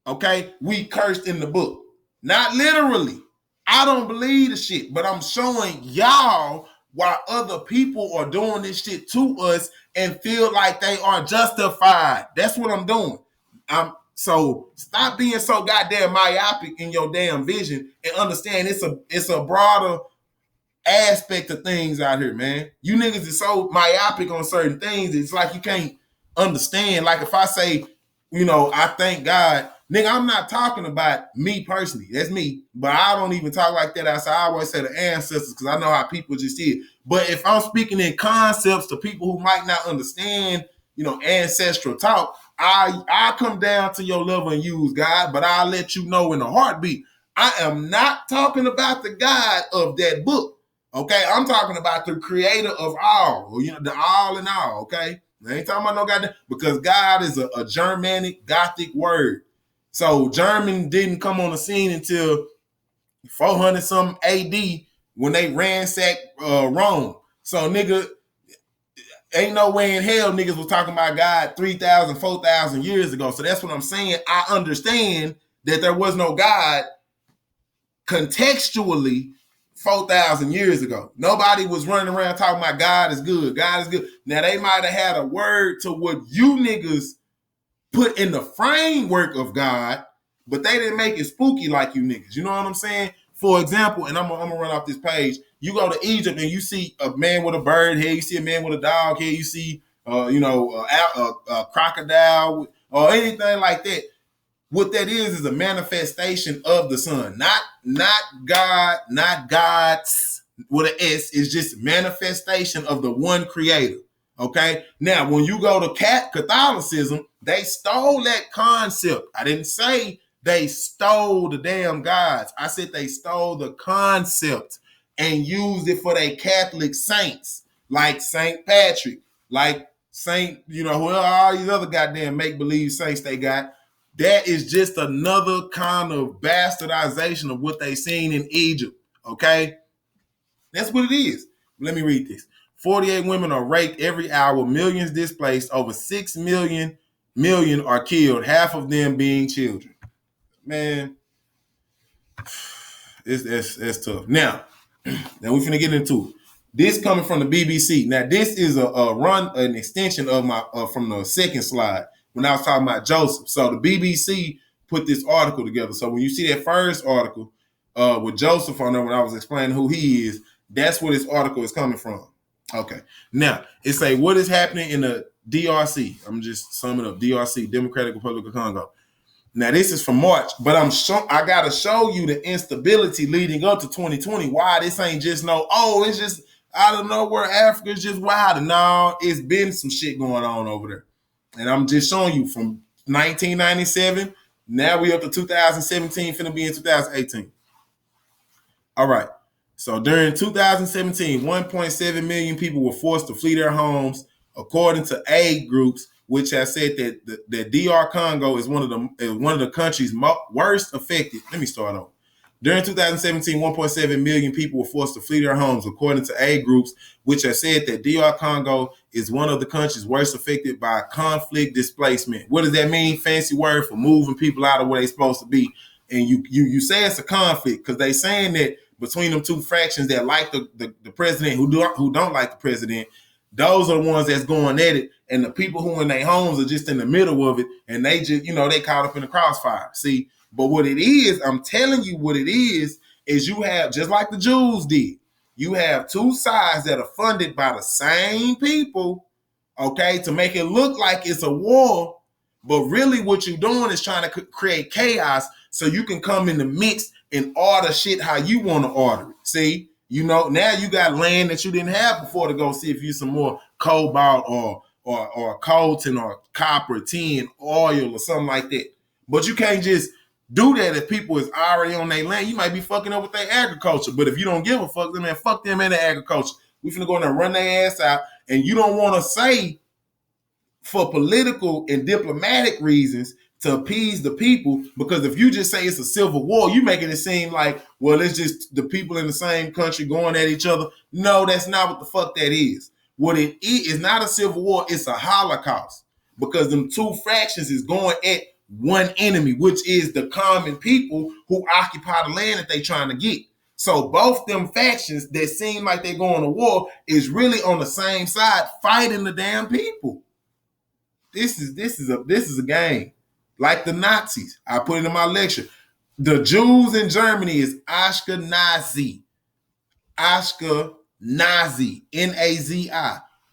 Okay? We cursed in the book. Not literally. I don't believe the shit, but I'm showing y'all why other people are doing this shit to us and feel like they are justified. That's what I'm doing. So stop being so goddamn myopic in your damn vision and understand it's a broader aspect of things out here, man. You niggas is so myopic on certain things, it's like you can't understand. Like if I say, I thank God, nigga, I'm not talking about me personally. That's me. But I don't even talk like that outside. I always say the ancestors because I know how people just see it. But if I'm speaking in concepts to people who might not understand, ancestral talk, I come down to your level and use God, but I'll let you know in a heartbeat. I am not talking about the God of that book. Okay, I'm talking about the creator of all, the all in all, okay? I ain't talking about no goddamn, because God is a Germanic Gothic word. So German didn't come on the scene until 400 something AD when they ransacked Rome. So nigga, ain't no way in hell niggas was talking about God 3,000, 4,000 years ago. So that's what I'm saying. I understand that there was no God contextually 4,000 years ago. Nobody was running around talking about God is good. God is good. Now, they might have had a word to what you niggas put in the framework of God, but they didn't make it spooky like you niggas. You know what I'm saying? For example, and I'm gonna run off this page. You go to Egypt and you see a man with a bird head. You see a man with a dog head. You see, a crocodile or anything like that. What that is a manifestation of the sun, not God, not gods, with an S is just manifestation of the one creator. Okay. Now, when you go to Catholicism, they stole that concept. I didn't say they stole the damn gods. I said they stole the concept and used it for their Catholic saints, like Saint Patrick, like Saint, whoever all these other goddamn make-believe saints they got. That is just another kind of bastardization of what they seen in Egypt. Okay. That's what it is. Let me read this. 48 women are raped every hour, millions displaced, over 6 million are killed, half of them being children. Man, it's tough. Now we're finna get into it. This coming from the BBC. Now, this is an extension of my from the second slide when I was talking about Joseph. So the BBC put this article together. So when you see that first article with Joseph on there, when I was explaining who he is, that's where this article is coming from. Okay. Now, it say what is happening in the DRC. I'm just summing up. DRC, Democratic Republic of Congo. Now, this is from March, but I got to show you the instability leading up to 2020. Why this ain't just it's just out of nowhere, Africa's just wild. No, it's been some shit going on over there. And I'm just showing you from 1997, now we up to 2017, finna be in 2018. All right. So during 2017, 1.7 million people were forced to flee their homes, according to aid groups, which have said that the DR Congo is one of the countries worst affected. Let me start over. During 2017, 1.7 million people were forced to flee their homes, according to aid groups, which have said that DR Congo is one of the countries worst affected by conflict displacement. What does that mean? Fancy word for moving people out of where they're supposed to be. And you say it's a conflict because they saying that between them two fractions that like the president who don't like the president, those are the ones that's going at it, and the people who in their homes are just in the middle of it, and they just they caught up in the crossfire. See, but what it is, I'm telling you, what it is you have, just like the Jews did, you have two sides that are funded by the same people, okay, to make it look like it's a war, but really what you're doing is trying to create chaos so you can come in the mix and order shit how you want to order it. See, now you got land that you didn't have before to go see if you some more cobalt or coltan or copper, tin, oil or something like that. But you can't just do that if people is already on their land. You might be fucking up with their agriculture. But if you don't give a fuck, then man, fuck them and their agriculture. We finna go in there and run their ass out. And you don't want to say for political and diplomatic reasons to appease the people, because if you just say it's a civil war, you making it seem like, well, it's just the people in the same country going at each other. No, that's not what the fuck that is. What it is not a civil war, it's a holocaust, because them two fractions is going at one enemy, which is the common people who occupy the land that they trying to get. So both them factions that seem like they're going to war is really on the same side fighting the damn people. This is a game. Like the Nazis. I put it in my lecture. The Jews in Germany is Ashkenazi. Ashkenazi. Nazi.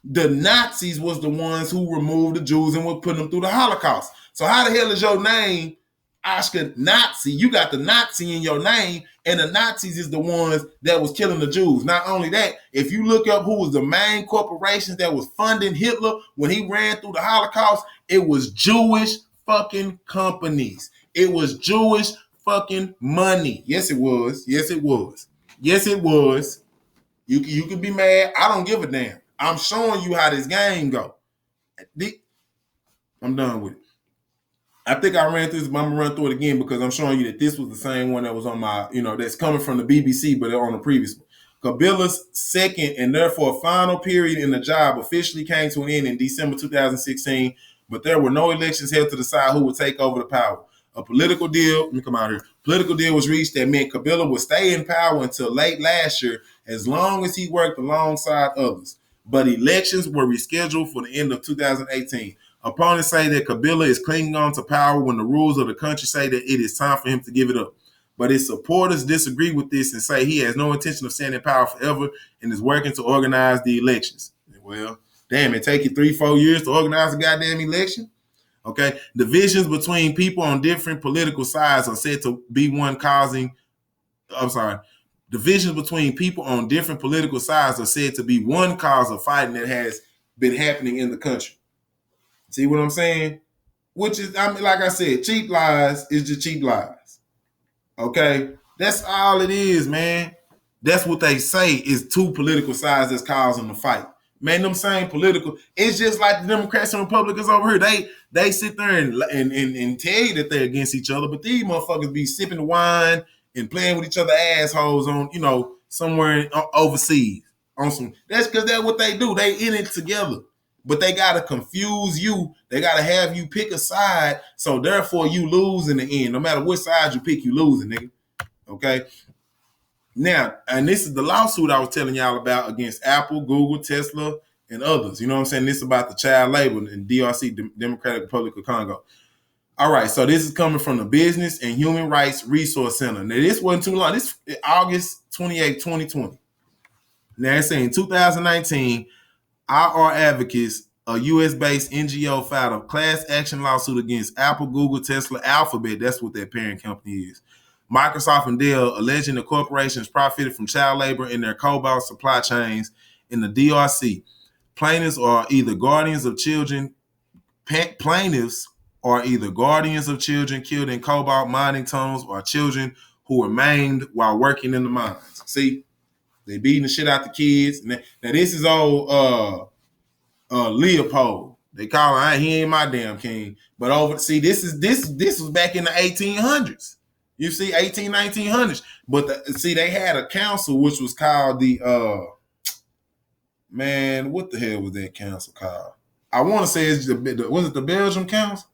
The Nazis was the ones who removed the Jews and were putting them through the Holocaust. So how the hell is your name Ashkenazi? You got the Nazi in your name, and the Nazis is the ones that was killing the Jews. Not only that, if you look up who was the main corporations that was funding Hitler when he ran through the Holocaust, it was Jewish fucking companies. It was Jewish fucking money. Yes, it was. Yes, it was. Yes, it was. You can be mad. I don't give a damn. I'm showing you how this game go. I'm done with it. I think I ran through this, but I'm going to run through it again because I'm showing you that this was the same one that was on my, that's coming from the BBC, but on the previous one. Kabila's second and therefore final period in the job officially came to an end in December 2016, but there were no elections held to decide who would take over the power. A political deal, let me come out here. Political deal was reached that meant Kabila would stay in power until late last year as long as he worked alongside others. But elections were rescheduled for the end of 2018. Opponents say that Kabila is clinging on to power when the rules of the country say that it is time for him to give it up. But his supporters disagree with this and say he has no intention of staying in power forever and is working to organize the elections. Well, damn, it take you 3-4 years to organize a goddamn election? Okay. Divisions between people on different political sides are said to be the Divisions between people on different political sides are said to be one cause of fighting that has been happening in the country. See what I'm saying? Which is, I mean, like I said, cheap lies is just cheap lies. Okay? That's all it is, man. That's what they say is two political sides that's causing the fight. Man, them same political, it's just like the Democrats and Republicans over here. They sit there and tell you that they're against each other, but these motherfuckers be sipping the wine and playing with each other assholes on, somewhere overseas. On some, that's because that's what they do. They in it together. But they gotta confuse you. They gotta have you pick a side, so therefore you lose in the end. No matter what side you pick, you losing, nigga. Okay? Now, and this is the lawsuit I was telling y'all about against Apple, Google, Tesla, and others. You know what I'm saying? This is about the child labor in DRC, Democratic Republic of Congo. All right, so this is coming from the Business and Human Rights Resource Center. Now, this wasn't too long. This is August 28, 2020. Now, it's saying 2019, IR Advocates, a U.S.-based NGO, filed a class action lawsuit against Apple, Google, Tesla, Alphabet. That's what their parent company is. Microsoft and Dell, alleging the corporations profited from child labor in their cobalt supply chains in the DRC. Plaintiffs are either guardians of children killed in cobalt mining tunnels or children who were maimed while working in the mines. See, they beating the shit out the kids. Now this is old Leopold. They call him, he ain't my damn king. But this was back in the 1800s. You see, 1900s. But they had a council which was called the what the hell was that council called? I want to say was it the Belgium Council?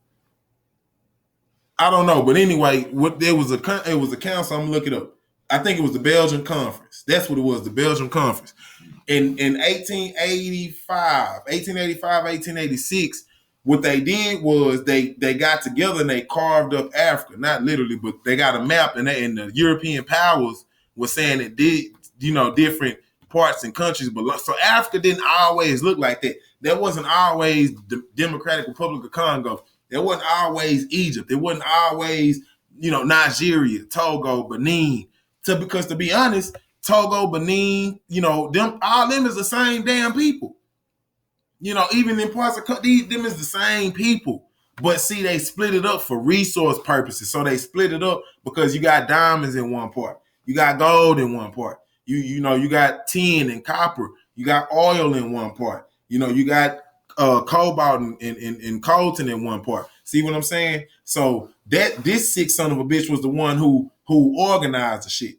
I don't know, but anyway, it was a council. I'm gonna look it up. I think it was the Belgian Conference. That's what it was, the Belgian Conference. In 1885, 1886, what they did was they got together and they carved up Africa. Not literally, but they got a map, and the European powers were saying that different parts and countries belong. So Africa didn't always look like that. There wasn't always the Democratic Republic of Congo. There wasn't always Egypt. There wasn't always, Nigeria, Togo, Benin. Because to be honest, Togo, Benin, all them is the same damn people. Even in parts of them is the same people. But see, they split it up for resource purposes. So they split it up because you got diamonds in one part. You got gold in one part. You got tin and copper. You got oil in one part. You got cobalt and coltan in one part. See what I'm saying? So this sick son of a bitch was the one who organized the shit.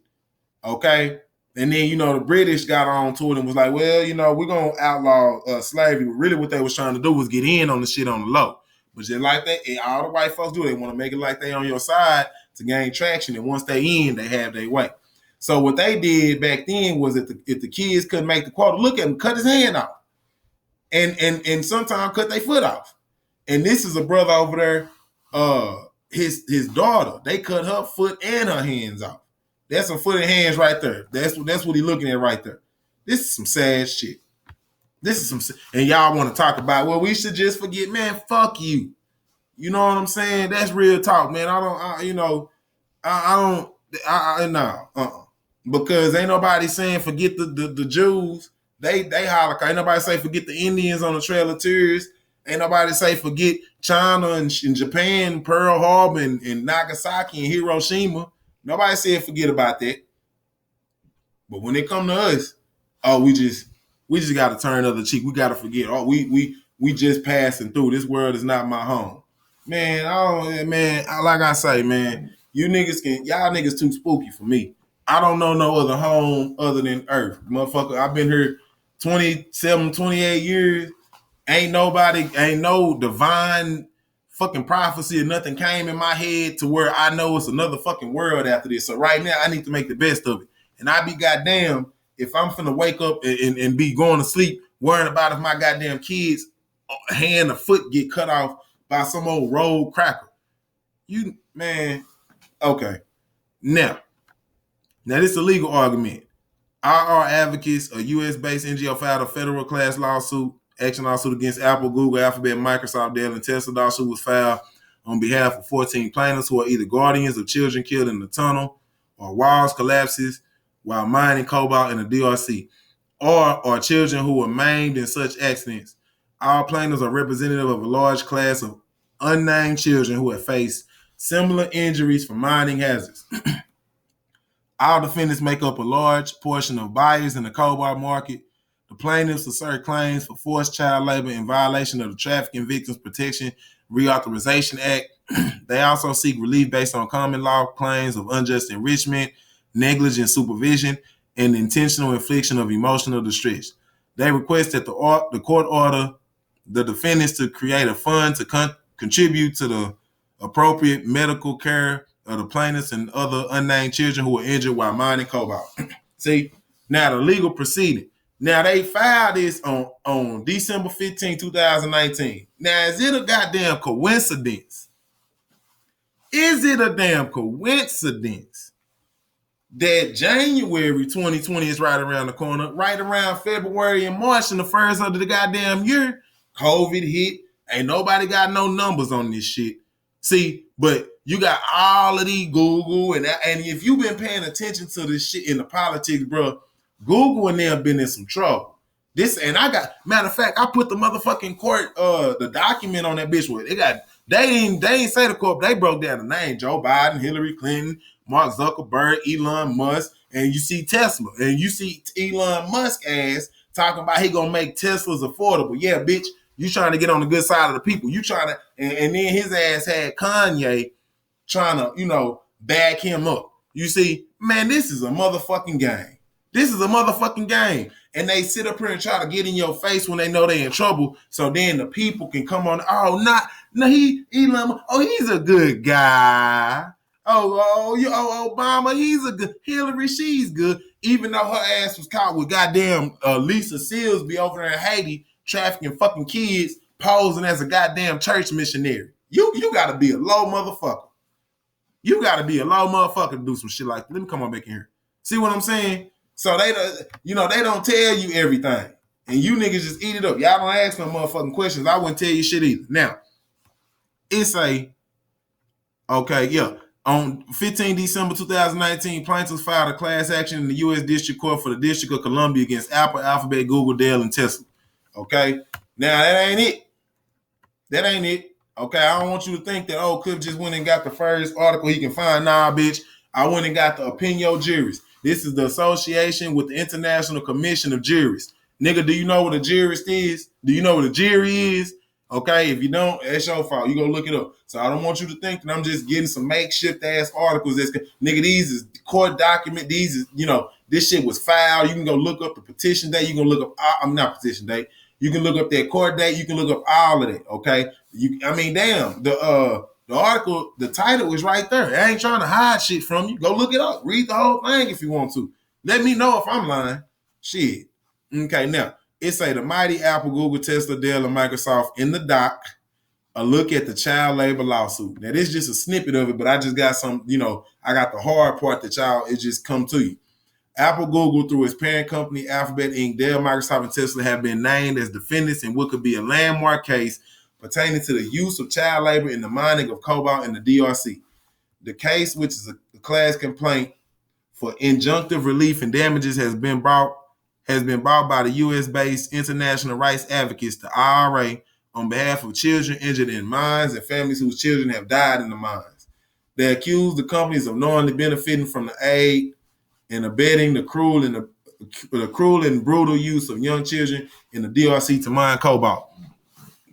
Okay? And then, the British got on to it and was like, well, we're going to outlaw slavery. But really what they was trying to do was get in on the shit on the low. But just like that, all the white folks do. They want to make it like they on your side to gain traction. And once they in, they have their way. So what they did back then was if the kids couldn't make the quota, look at him, cut his hand off. And sometimes cut their foot off. And this is a brother over there, his daughter, they cut her foot and her hands off. That's some foot and hands right there. That's what he's looking at right there. This is some sad shit. And y'all want to talk about, well, we should just forget, man, fuck you. You know what I'm saying? That's real talk, man. Because ain't nobody saying forget the Jews. They Holocaust. Ain't nobody say forget the Indians on the Trail of Tears. Ain't nobody say forget China and Japan, Pearl Harbor and Nagasaki and Hiroshima. Nobody said forget about that. But when it come to us, we just got to turn the other cheek. We got to forget. We just passing through. This world is not my home. Man, like I say, man, y'all niggas too spooky for me. I don't know no other home other than Earth. Motherfucker, I've been here 27, 28 years. Ain't no divine fucking prophecy or nothing came in my head to where I know it's another fucking world after this. So right now, I need to make the best of it. And I be goddamn if I'm finna wake up and be going to sleep worrying about if my goddamn kids' hand or foot get cut off by some old road cracker. Okay. Now this is a legal argument. IR Advocates, a U.S.-based NGO, filed a federal class action lawsuit against Apple, Google, Alphabet, Microsoft, Dell, and Tesla. The lawsuit was filed on behalf of 14 plaintiffs who are either guardians of children killed in the tunnel or walls collapses while mining cobalt in the DRC, or children who were maimed in such accidents. All plaintiffs are representative of a large class of unnamed children who have faced similar injuries from mining hazards. All defendants make up a large portion of buyers in the cobalt market. The plaintiffs assert claims for forced child labor in violation of the Trafficking Victims Protection Reauthorization Act. They also seek relief based on common law claims of unjust enrichment, negligent supervision, and intentional infliction of emotional distress. They request that the court order the defendants to create a fund to contribute to the appropriate medical care of the plaintiffs and other unnamed children who were injured while mining cobalt. See, now the legal proceeding. Now they filed this on December 15, 2019. Now, is it a goddamn coincidence? Is it a damn coincidence that January 2020 is right around the corner, right around February and March and the first of the goddamn year, COVID hit, ain't nobody got no numbers on this shit. See, but you got all of these Google, and if you've been paying attention to this shit in the politics, bro, Google and them been in some trouble. This, and I got, matter of fact, I put the motherfucking court, the document on that bitch where they ain't say the court, they broke down the name: Joe Biden, Hillary Clinton, Mark Zuckerberg, Elon Musk, and you see Tesla, and you see Elon Musk ass talking about he gonna make Teslas affordable. Yeah, bitch, you trying to get on the good side of the people. You trying to, and then his ass had Kanye trying to, back him up. You see, man, this is a motherfucking game. This is a motherfucking game. And they sit up here and try to get in your face when they know they in trouble. So then the people can come on. He's a good guy. Obama, he's a good. Hillary, she's good. Even though her ass was caught with goddamn Lisa Silsby over there in Haiti trafficking fucking kids, posing as a goddamn church missionary. You gotta be a low motherfucker. You gotta be a low motherfucker to do some shit like that. Let me come on back in here. See what I'm saying? So they don't tell you everything. And you niggas just eat it up. Y'all don't ask no motherfucking questions. I wouldn't tell you shit either. Now, on 15 December 2019, plaintiffs filed a class action in the U.S. District Court for the District of Columbia against Apple, Alphabet, Google, Dell, and Tesla. Okay? Now, that ain't it. That ain't it. Okay? I don't want you to think that, Cliff just went and got the first article he can find. Nah, bitch. I went and got the opinion juries. This is the association with the International Commission of Juries. Nigga, do you know what a jurist is? Do you know what a jury is? Okay, if you don't, that's your fault. You go look it up. So I don't want you to think that I'm just getting some makeshift ass articles. Nigga, these is court document. These is, this shit was filed. You can go look up the petition date. You can look up, I'm not petition date. You can look up their court date. You can look up all of that. Okay, the article, the title is right there. I ain't trying to hide shit from you. Go look it up. Read the whole thing if you want to. Let me know if I'm lying. Shit. Okay, now, it say the mighty Apple, Google, Tesla, Dell, and Microsoft in the doc, a look at the child labor lawsuit. Now, this is just a snippet of it, but I just got some, I got the hard part that it just come to you. Apple, Google, through its parent company, Alphabet, Inc., Dell, Microsoft, and Tesla have been named as defendants in what could be a landmark case pertaining to the use of child labor in the mining of cobalt in the DRC. The case, which is a class complaint for injunctive relief and damages, has been brought by the U.S.-based international rights advocates to IRA on behalf of children injured in mines and families whose children have died in the mines. They accuse the companies of knowingly benefiting from the aid and abetting the cruel and brutal use of young children in the DRC to mine cobalt.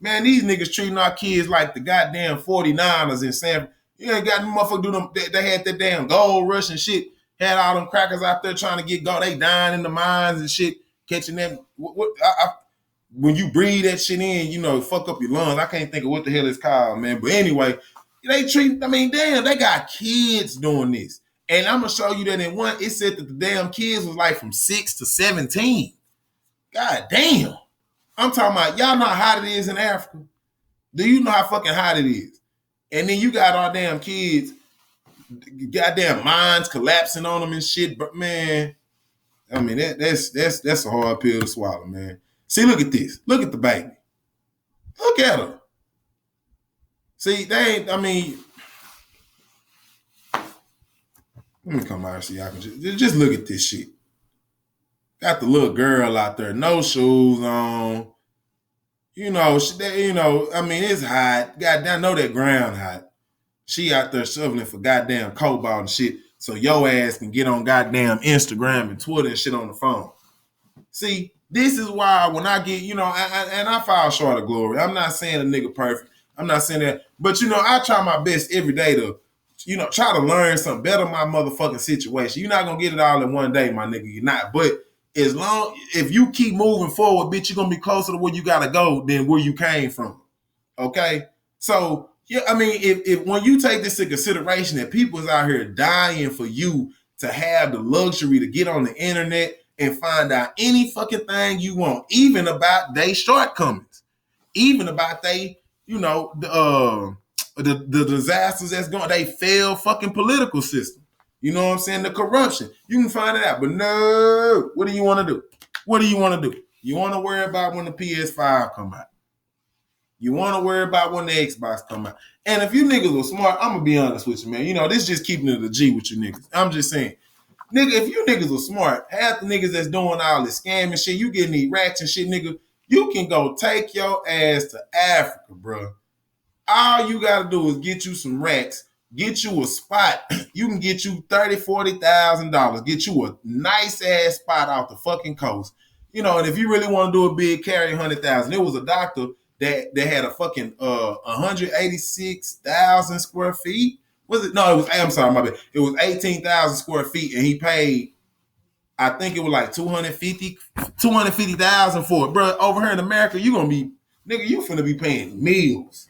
Man, these niggas treating our kids like the goddamn 49ers in San. You ain't got no motherfucker do them. They had that damn gold rush and shit. Had all them crackers out there trying to get gold. They dying in the mines and shit, catching them. When you breathe that shit in, fuck up your lungs. I can't think of what the hell it's called, man. But anyway, they got kids doing this. And I'm going to show you that in one, it said that the damn kids was like from 6 to 17. God damn. I'm talking about, y'all know how hot it is in Africa? Do you know how fucking hot it is? And then you got our damn kids, goddamn mines collapsing on them and shit. But man, that's a hard pill to swallow, man. See, look at this. Look at the baby. Look at her. See, Let me come out here so y'all can just look at this shit. Got the little girl out there, no shoes on. I mean, it's hot. Goddamn, know that ground hot. She out there shoveling for goddamn cobalt and shit. So your ass can get on goddamn Instagram and Twitter and shit on the phone. See, this is why when I get, I fall short of glory. I'm not saying a nigga perfect. I'm not saying that. But, I try my best every day to, try to learn something, better my motherfucking situation. You're not going to get it all in one day, my nigga. You're not. But if you keep moving forward, bitch, you're going to be closer to where you got to go than where you came from. Okay? So, yeah, I mean, if when you take this into consideration that people is out here dying for you to have the luxury to get on the internet and find out any fucking thing you want, even about their shortcomings, even about the disasters that's going, they failed fucking political system. You know what I'm saying? The corruption. You can find it out. But no, what do you want to do? What do you want to do? You want to worry about when the PS5 come out. You want to worry about when the Xbox come out. And if you niggas are smart, I'm going to be honest with you, man. This just keeping it a G with you niggas. I'm just saying. Nigga, if you niggas are smart, half the niggas that's doing all this scamming shit, you getting these rats and shit, nigga, you can go take your ass to Africa, bro. All you got to do is get you some racks, get you a spot. You can get you $30,000, $40,000, get you a nice ass spot off the fucking coast. And if you really want to do a big carry, 100,000. There was a doctor that had a fucking 186,000 square feet. Was it? No, it was. I'm sorry, my bad. It was 18,000 square feet, and he paid, I think it was like 250,000 for it, bro. Over here in America, you finna be paying meals.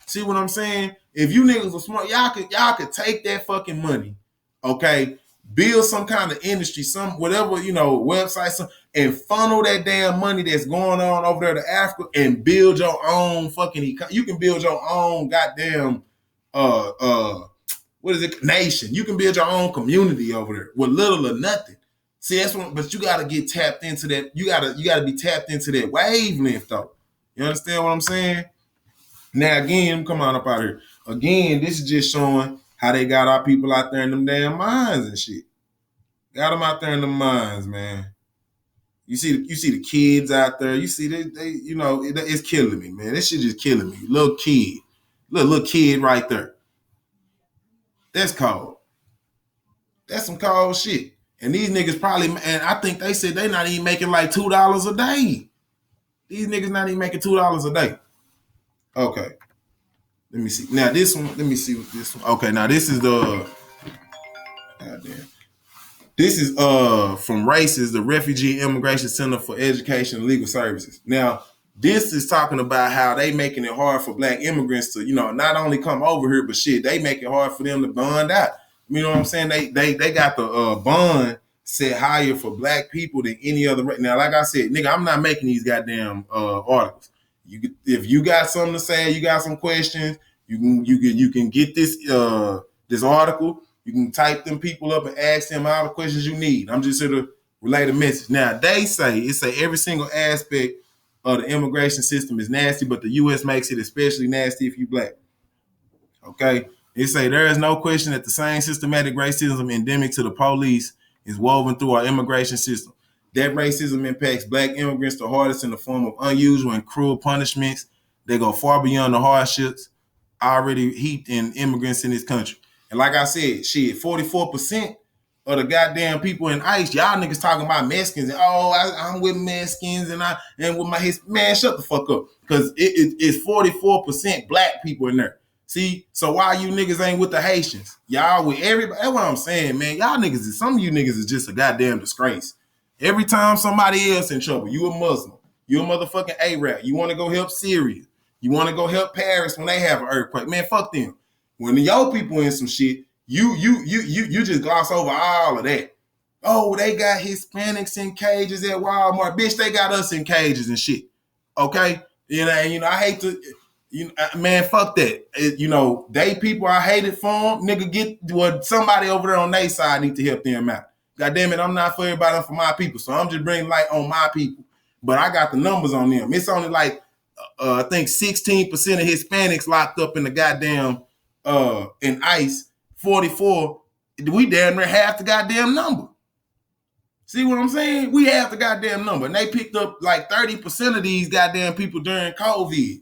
See what I'm saying? If you niggas are smart, y'all could take that fucking money, okay? Build some kind of industry, website, and funnel that damn money that's going on over there to Africa and build your own fucking you can build your own goddamn nation. You can build your own community over there with little or nothing. See, that's what, but you gotta get tapped into that. You gotta be tapped into that wavelength though. You understand what I'm saying? Now again, come on up out here. Again, this is just showing how they got our people out there in them damn mines and shit. Got them out there in the mines, man. You see the kids out there. You see it's killing me, man. This shit just killing me. Little kid right there. That's cold. That's some cold shit. And these niggas probably, and I think they said they not even making like $2 a day. These niggas not even making $2 a day. Okay. Let me see. Now this one, let me see what this one. Okay, now this is the goddamn. This is from RACES, the Refugee Immigration Center for Education and Legal Services. Now, this is talking about how they making it hard for black immigrants to, not only come over here, but shit, they make it hard for them to bond out. You know what I'm saying? They got the bond set higher for black people than any other. Now, like I said, nigga, I'm not making these goddamn articles. If you got something to say, you got some questions, you can get this this article. You can type them people up and ask them all the questions you need. I'm just here to relay the message. Now, they say every single aspect of the immigration system is nasty, but the U.S. makes it especially nasty if you black. Okay? They say there is no question that the same systematic racism endemic to the police is woven through our immigration system. That racism impacts black immigrants the hardest in the form of unusual and cruel punishments. They go far beyond the hardships already heaped in immigrants in this country. And like I said, shit, 44% of the goddamn people in ICE, y'all niggas talking about Mexicans and I'm with Mexicans and with my man, shut the fuck up. Because it's 44% black people in there. See, so why you niggas ain't with the Haitians? Y'all with everybody. That's what I'm saying, man. Some of you niggas is just a goddamn disgrace. Every time somebody else in trouble, you a Muslim, you a motherfucking Arab, you want to go help Syria, you want to go help Paris when they have an earthquake, man, fuck them. When your people in some shit, you just gloss over all of that. Oh, they got Hispanics in cages at Walmart. Bitch, they got us in cages and shit. Okay? I hate to, man, fuck that. They people, I hate it for them. Nigga, get what somebody over there on their side need to help them out. God damn it, I'm not for everybody, I'm for my people. So I'm just bringing light on my people. But I got the numbers on them. It's only like, I think 16% of Hispanics locked up in the goddamn in ICE, 44 we damn near half the goddamn number. See what I'm saying? We have the goddamn number. And they picked up like 30% of these goddamn people during COVID.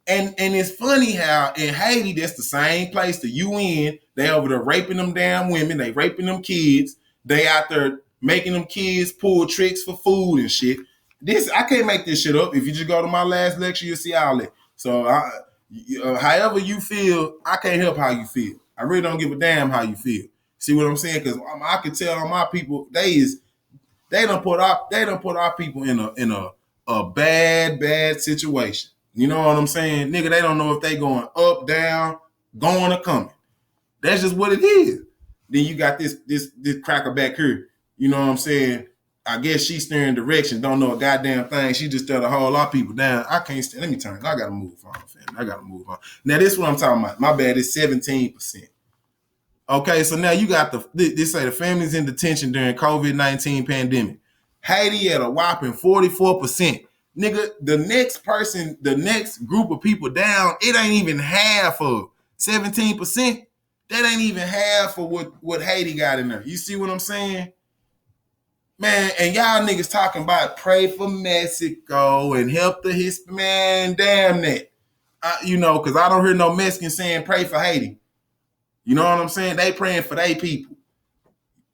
And it's funny how in Haiti, that's the same place, the UN, they over there raping them damn women, they raping them kids, they out there making them kids pull tricks for food and shit. I can't make this shit up. If you just go to my last lecture, you'll see all that. So however you feel, I can't help how you feel. I really don't give a damn how you feel. See what I'm saying? Because I can tell on my people, they done put our people in a bad situation. You know what I'm saying? Nigga, they don't know if they going up, down, going or coming. That's just what it is. Then you got this cracker back here. You know what I'm saying? I guess she's steering direction, don't know a goddamn thing. She just tell the whole lot of people down. I can't stand. Let me turn. I gotta move on, fam. I gotta move on. Now, this is what I'm talking about. My bad, it's 17%. Okay, so now you got this say the families in detention during COVID-19 pandemic. Haiti at a whopping 44%. Nigga, the next group of people down, it ain't even half of 17%. That ain't even half of what Haiti got in there. You see what I'm saying? Man, and y'all niggas talking about pray for Mexico and help the Hispanic. Man, damn that. Because I don't hear no Mexicans saying pray for Haiti. You know what I'm saying? They praying for their people.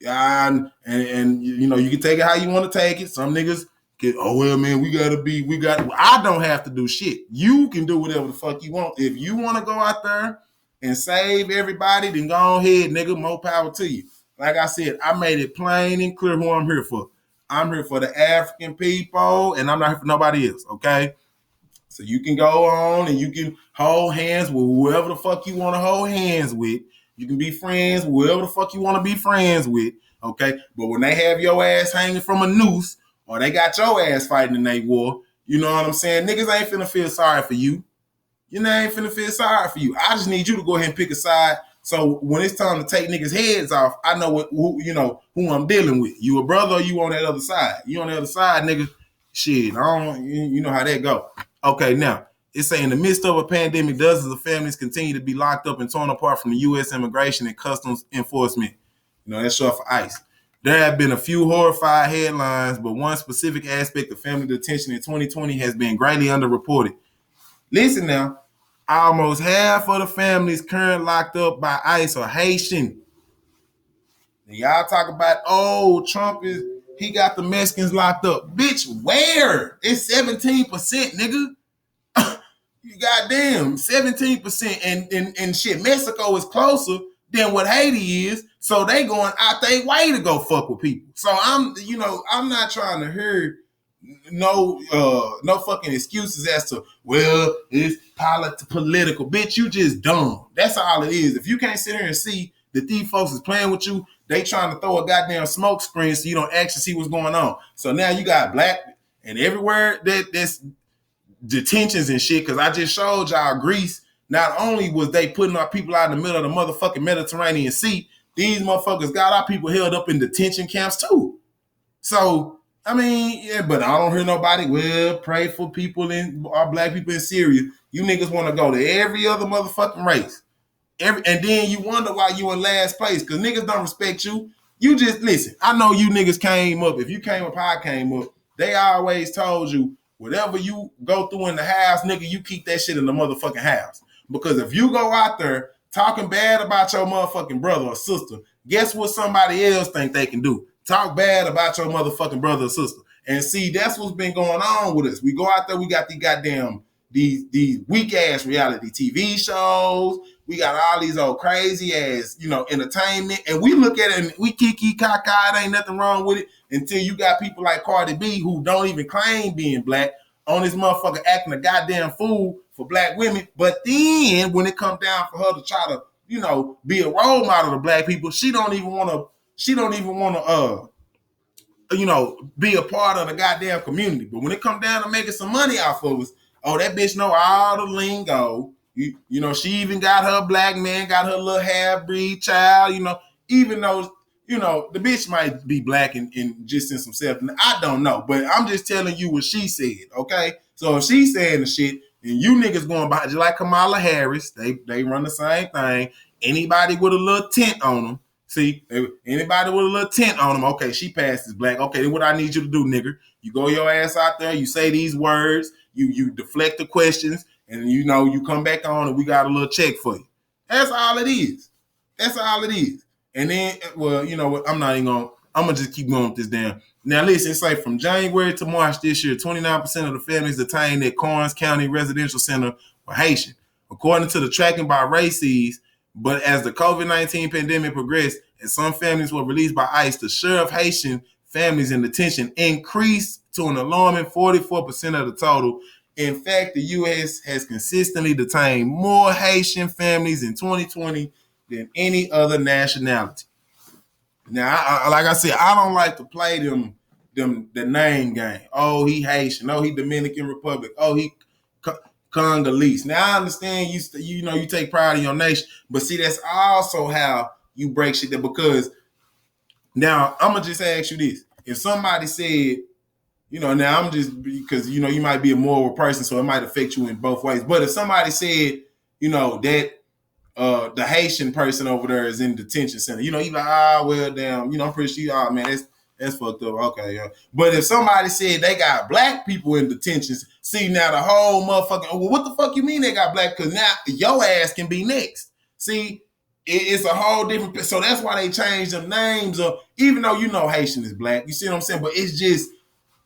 And you can take it how you want to take it. Some niggas get, man, I don't have to do shit. You can do whatever the fuck you want. If you want to go out there and save everybody, then go ahead, nigga, more power to you. Like I said, I made it plain and clear who I'm here for. I'm here for the African people, and I'm not here for nobody else, okay? So you can go on and you can hold hands with whoever the fuck you want to hold hands with. You can be friends with whoever the fuck you want to be friends with, okay? But when they have your ass hanging from a noose or they got your ass fighting in a war, you know what I'm saying? Niggas ain't finna feel sorry for you. You know, ain't finna feel sorry for you. I just need you to go ahead and pick a side. So when it's time to take niggas' heads off, I know who I'm dealing with. You a brother or you on that other side? You on the other side, nigga? Shit, you know how that go. Okay, now, it's saying in the midst of a pandemic, dozens of families continue to be locked up and torn apart from the U.S. Immigration and Customs Enforcement. You know, that's short for ICE. There have been a few horrified headlines, but one specific aspect of family detention in 2020 has been greatly underreported. Listen now, almost half of the families currently locked up by ICE are Haitian. And y'all talk about, Trump he got the Mexicans locked up. Bitch, where? It's 17%, nigga. You goddamn 17%. And shit, Mexico is closer than what Haiti is. So they going out their way to go fuck with people. So I'm not trying to hear no fucking excuses as to, well, it's political. Bitch, you just dumb. That's all it is. If you can't sit here and see that these folks is playing with you, they trying to throw a goddamn smoke screen so you don't actually see what's going on. So now you got black and everywhere that's detentions and shit, because I just showed y'all Greece. Not only was they putting our people out in the middle of the motherfucking Mediterranean Sea, these motherfuckers got our people held up in detention camps too. So, I mean, yeah, but I don't hear nobody, well, pray for people our black people in Syria. You niggas want to go to every other motherfucking race. And then you wonder why you in last place, because niggas don't respect you. You just, listen, I know you niggas came up. If you came up how I came up, they always told you, whatever you go through in the house, nigga, you keep that shit in the motherfucking house. Because if you go out there talking bad about your motherfucking brother or sister, guess what somebody else think they can do? Talk bad about your motherfucking brother or sister. And see, that's what's been going on with us. We go out there, we got these goddamn, these weak-ass reality TV shows. We got all these old crazy-ass, entertainment. And we look at it and we kiki-kaka, it ain't nothing wrong with it, until you got people like Cardi B who don't even claim being black on this motherfucker acting a goddamn fool for black women. But then when it comes down for her to try to, be a role model to black people, she don't even want to be a part of the goddamn community. But when it comes down to making some money off of us, that bitch know all the lingo. She even got her black man, got her little half-breed child, even though, the bitch might be black and just in some self. I don't know, but I'm just telling you what she said, okay? So if she's saying the shit, and you niggas going behind, just like Kamala Harris, they run the same thing, Anybody with a little tint on them, see, anybody with a little tint on them, okay, she passes black. Okay, then what I need you to do, nigga, you go your ass out there, you say these words, you deflect the questions, and you come back on and we got a little check for you. That's all it is. That's all it is. And then, well, you know what? I'm gonna just keep going with this damn. Now listen, it's like from January to March this year, 29% of the families detained at Karnes County Residential Center were Haitian. According to the tracking by races, but as the COVID-19 pandemic progressed and some families were released by ICE, the share of Haitian families in detention increased to an alarming 44% of the total. In fact, the U.S. has consistently detained more Haitian families in 2020 than any other nationality. Now, like I said, I don't like to play the name game. Oh, he Haitian. Oh, he Dominican Republic. Oh, he Congolese. Now I understand you take pride in your nation, but see, that's also how you break shit there. Because now I'm gonna just ask you this: if somebody said, now I'm just because you might be a moral person, so it might affect you in both ways. But if somebody said, that the Haitian person over there is in detention center, you like, well, damn, I'm pretty sure, man, that's fucked up. Okay, yeah. But if somebody said they got black people in detention, see, now the whole motherfucking, well, what the fuck you mean they got black? Because now your ass can be next. See, it's a whole different, so that's why they changed them names of, even though Haitian is black, you see what I'm saying? But it's just,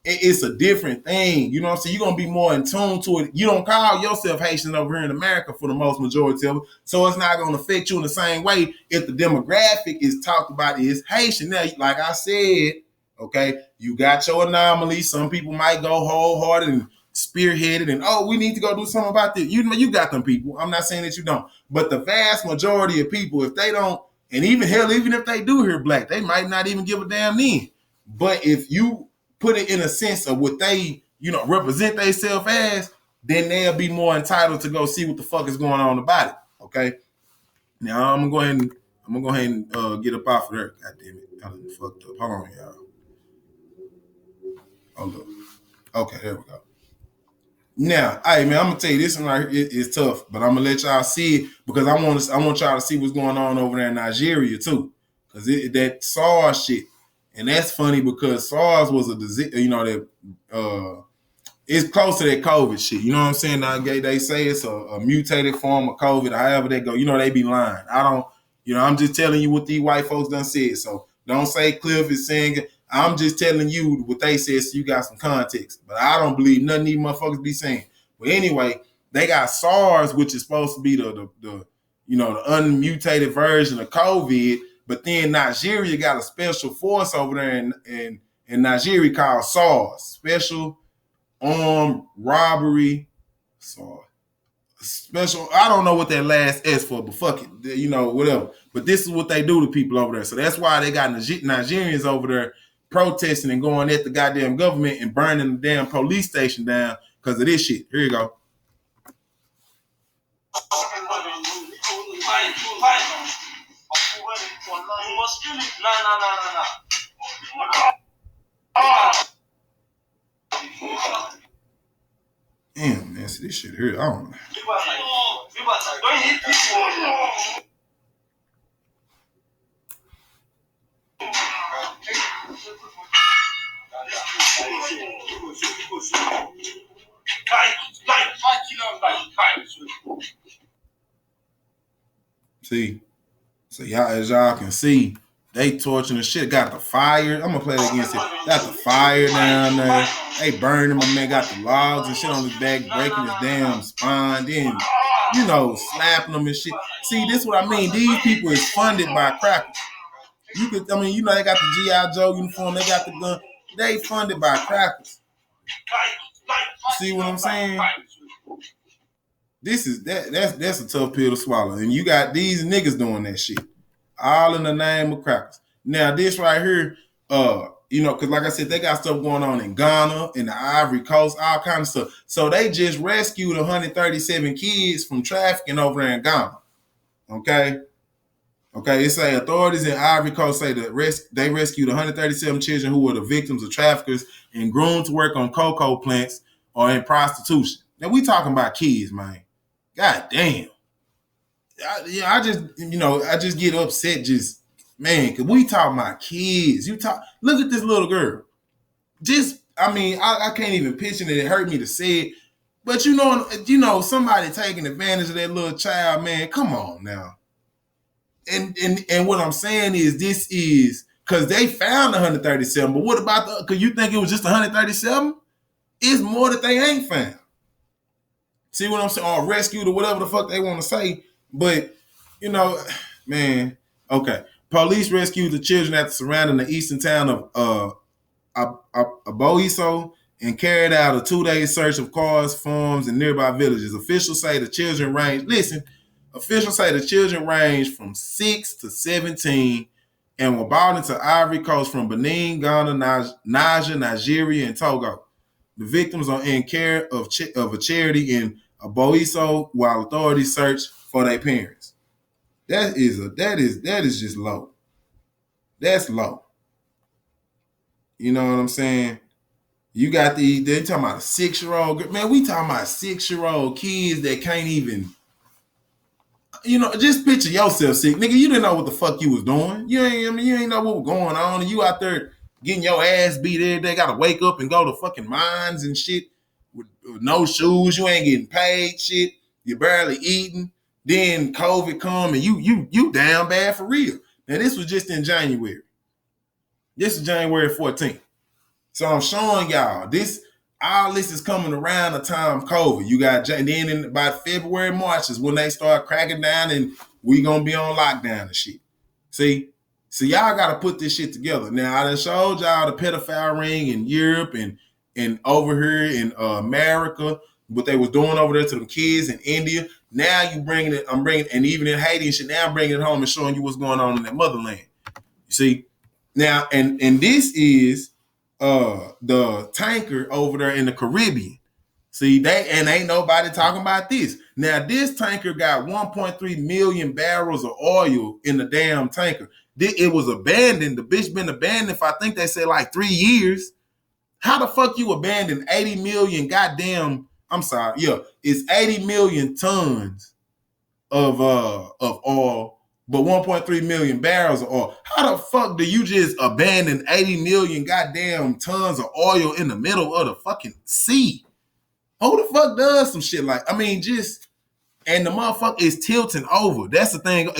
it's a different thing. You know what I'm saying? You're going to be more in tune to it. You don't call yourself Haitian over here in America for the most majority of it. So it's not going to affect you in the same way if the demographic is talked about is Haitian. Now, like I said, okay, you got your anomalies. Some people might go wholehearted and spearheaded and, we need to go do something about this. You got them people. I'm not saying that you don't. But the vast majority of people, if they don't, and even if they do hear black, they might not even give a damn then. But if you put it in a sense of what they, represent themselves as, then they'll be more entitled to go see what the fuck is going on about it. Okay. Now I'm gonna go ahead and get up off of there. God damn it. I done fucked up. Hold on, y'all. Hold up. Okay, there we go. Now, hey man, I'm gonna tell you this one right here is tough, but I'm gonna let y'all see it because I want y'all to see what's going on over there in Nigeria too. Because that SARS shit. And that's funny because SARS was a disease, that it's close to that COVID shit. You know what I'm saying? Now, they say it's a mutated form of COVID, however they go. They be lying. I don't, I'm just telling you what these white folks done said. So don't say Cliff is saying it. I'm just telling you what they said so you got some context. But I don't believe nothing these motherfuckers be saying. But anyway, they got SARS, which is supposed to be the unmutated version of COVID. But then Nigeria got a special force over there in Nigeria called SARS, Special Armed Robbery SARS. Special, I don't know what that last S for, but fuck it, whatever. But this is what they do to people over there. So that's why they got Nigerians over there protesting and going at the goddamn government and burning the damn police station down because of this shit. Here you go. Damn, man, see this shit here. I don't know. See, so y'all, as y'all can see, they torching the shit. Got the fire. I'm gonna play it against it. Got the fire down there. They burning my man. Got the logs and shit on his back, breaking his damn spine. Then, slapping them and shit. See, this is what I mean. These people is funded by crackers. They got the G.I. Joe uniform. They got the gun. They funded by crackers. See what I'm saying? That's a tough pill to swallow. And you got these niggas doing that shit. All in the name of crackers. Now, this right here, because like I said, they got stuff going on in Ghana, in the Ivory Coast, all kind of stuff. So they just rescued 137 kids from trafficking over there in Ghana. Okay, it say authorities in Ivory Coast say that they rescued 137 children who were the victims of traffickers and groomed to work on cocoa plants or in prostitution. Now we talking about kids, man. God damn. I just get upset. Just man, cause we talking about kids. Look at this little girl. I can't even picture it. It hurt me to say it, but somebody taking advantage of that little child, man. Come on now. And what I'm saying is, this is because they found 137. But what about because you think it was just 137? It's more that they ain't found. See what I'm saying? Or rescued or whatever the fuck they want to say. But, you know, man, okay. Police rescued the children after surrounding the eastern town of Aboiso and carried out a 2-day search of cars, farms, and nearby villages. Officials say the children range from 6 to 17 and were brought into Ivory Coast from Benin, Ghana, Niger, Nigeria, and Togo. The victims are in care of a charity in Aboiso while authorities search for their parents. That is just low. That's low. You know what I'm saying? You got they talking about a 6-year-old. Man, we talking about 6-year-old kids that can't even, just picture yourself sick. Nigga, you didn't know what the fuck you was doing. You ain't know what was going on. And you out there getting your ass beat every day. Got to wake up and go to fucking mines and shit with no shoes. You ain't getting paid shit. You barely eating. Then COVID come and you down bad for real. Now, this was just in January. This is January 14th. So I'm showing y'all all this is coming around the time of COVID. You got then by February, March is when they start cracking down and we gonna be on lockdown and shit. See, so y'all gotta put this shit together. Now I done showed y'all the pedophile ring in Europe and over here in America, what they was doing over there to them kids in India. Now you bringing it, and even in Haiti and shit. Now I'm bringing it home and showing you what's going on in that motherland. You see, now and this is the tanker over there in the Caribbean. See, ain't nobody talking about this. Now, this tanker got 1.3 million barrels of oil in the damn tanker. It was abandoned. The bitch been abandoned for, I think they said like 3 years. How the fuck you abandon 80 million goddamn, I'm sorry, yeah, it's 80 million tons of oil, but 1.3 million barrels of oil. How the fuck do you just abandon 80 million goddamn tons of oil in the middle of the fucking sea? Who the fuck does some shit like, and the motherfucker is tilting over. That's the thing.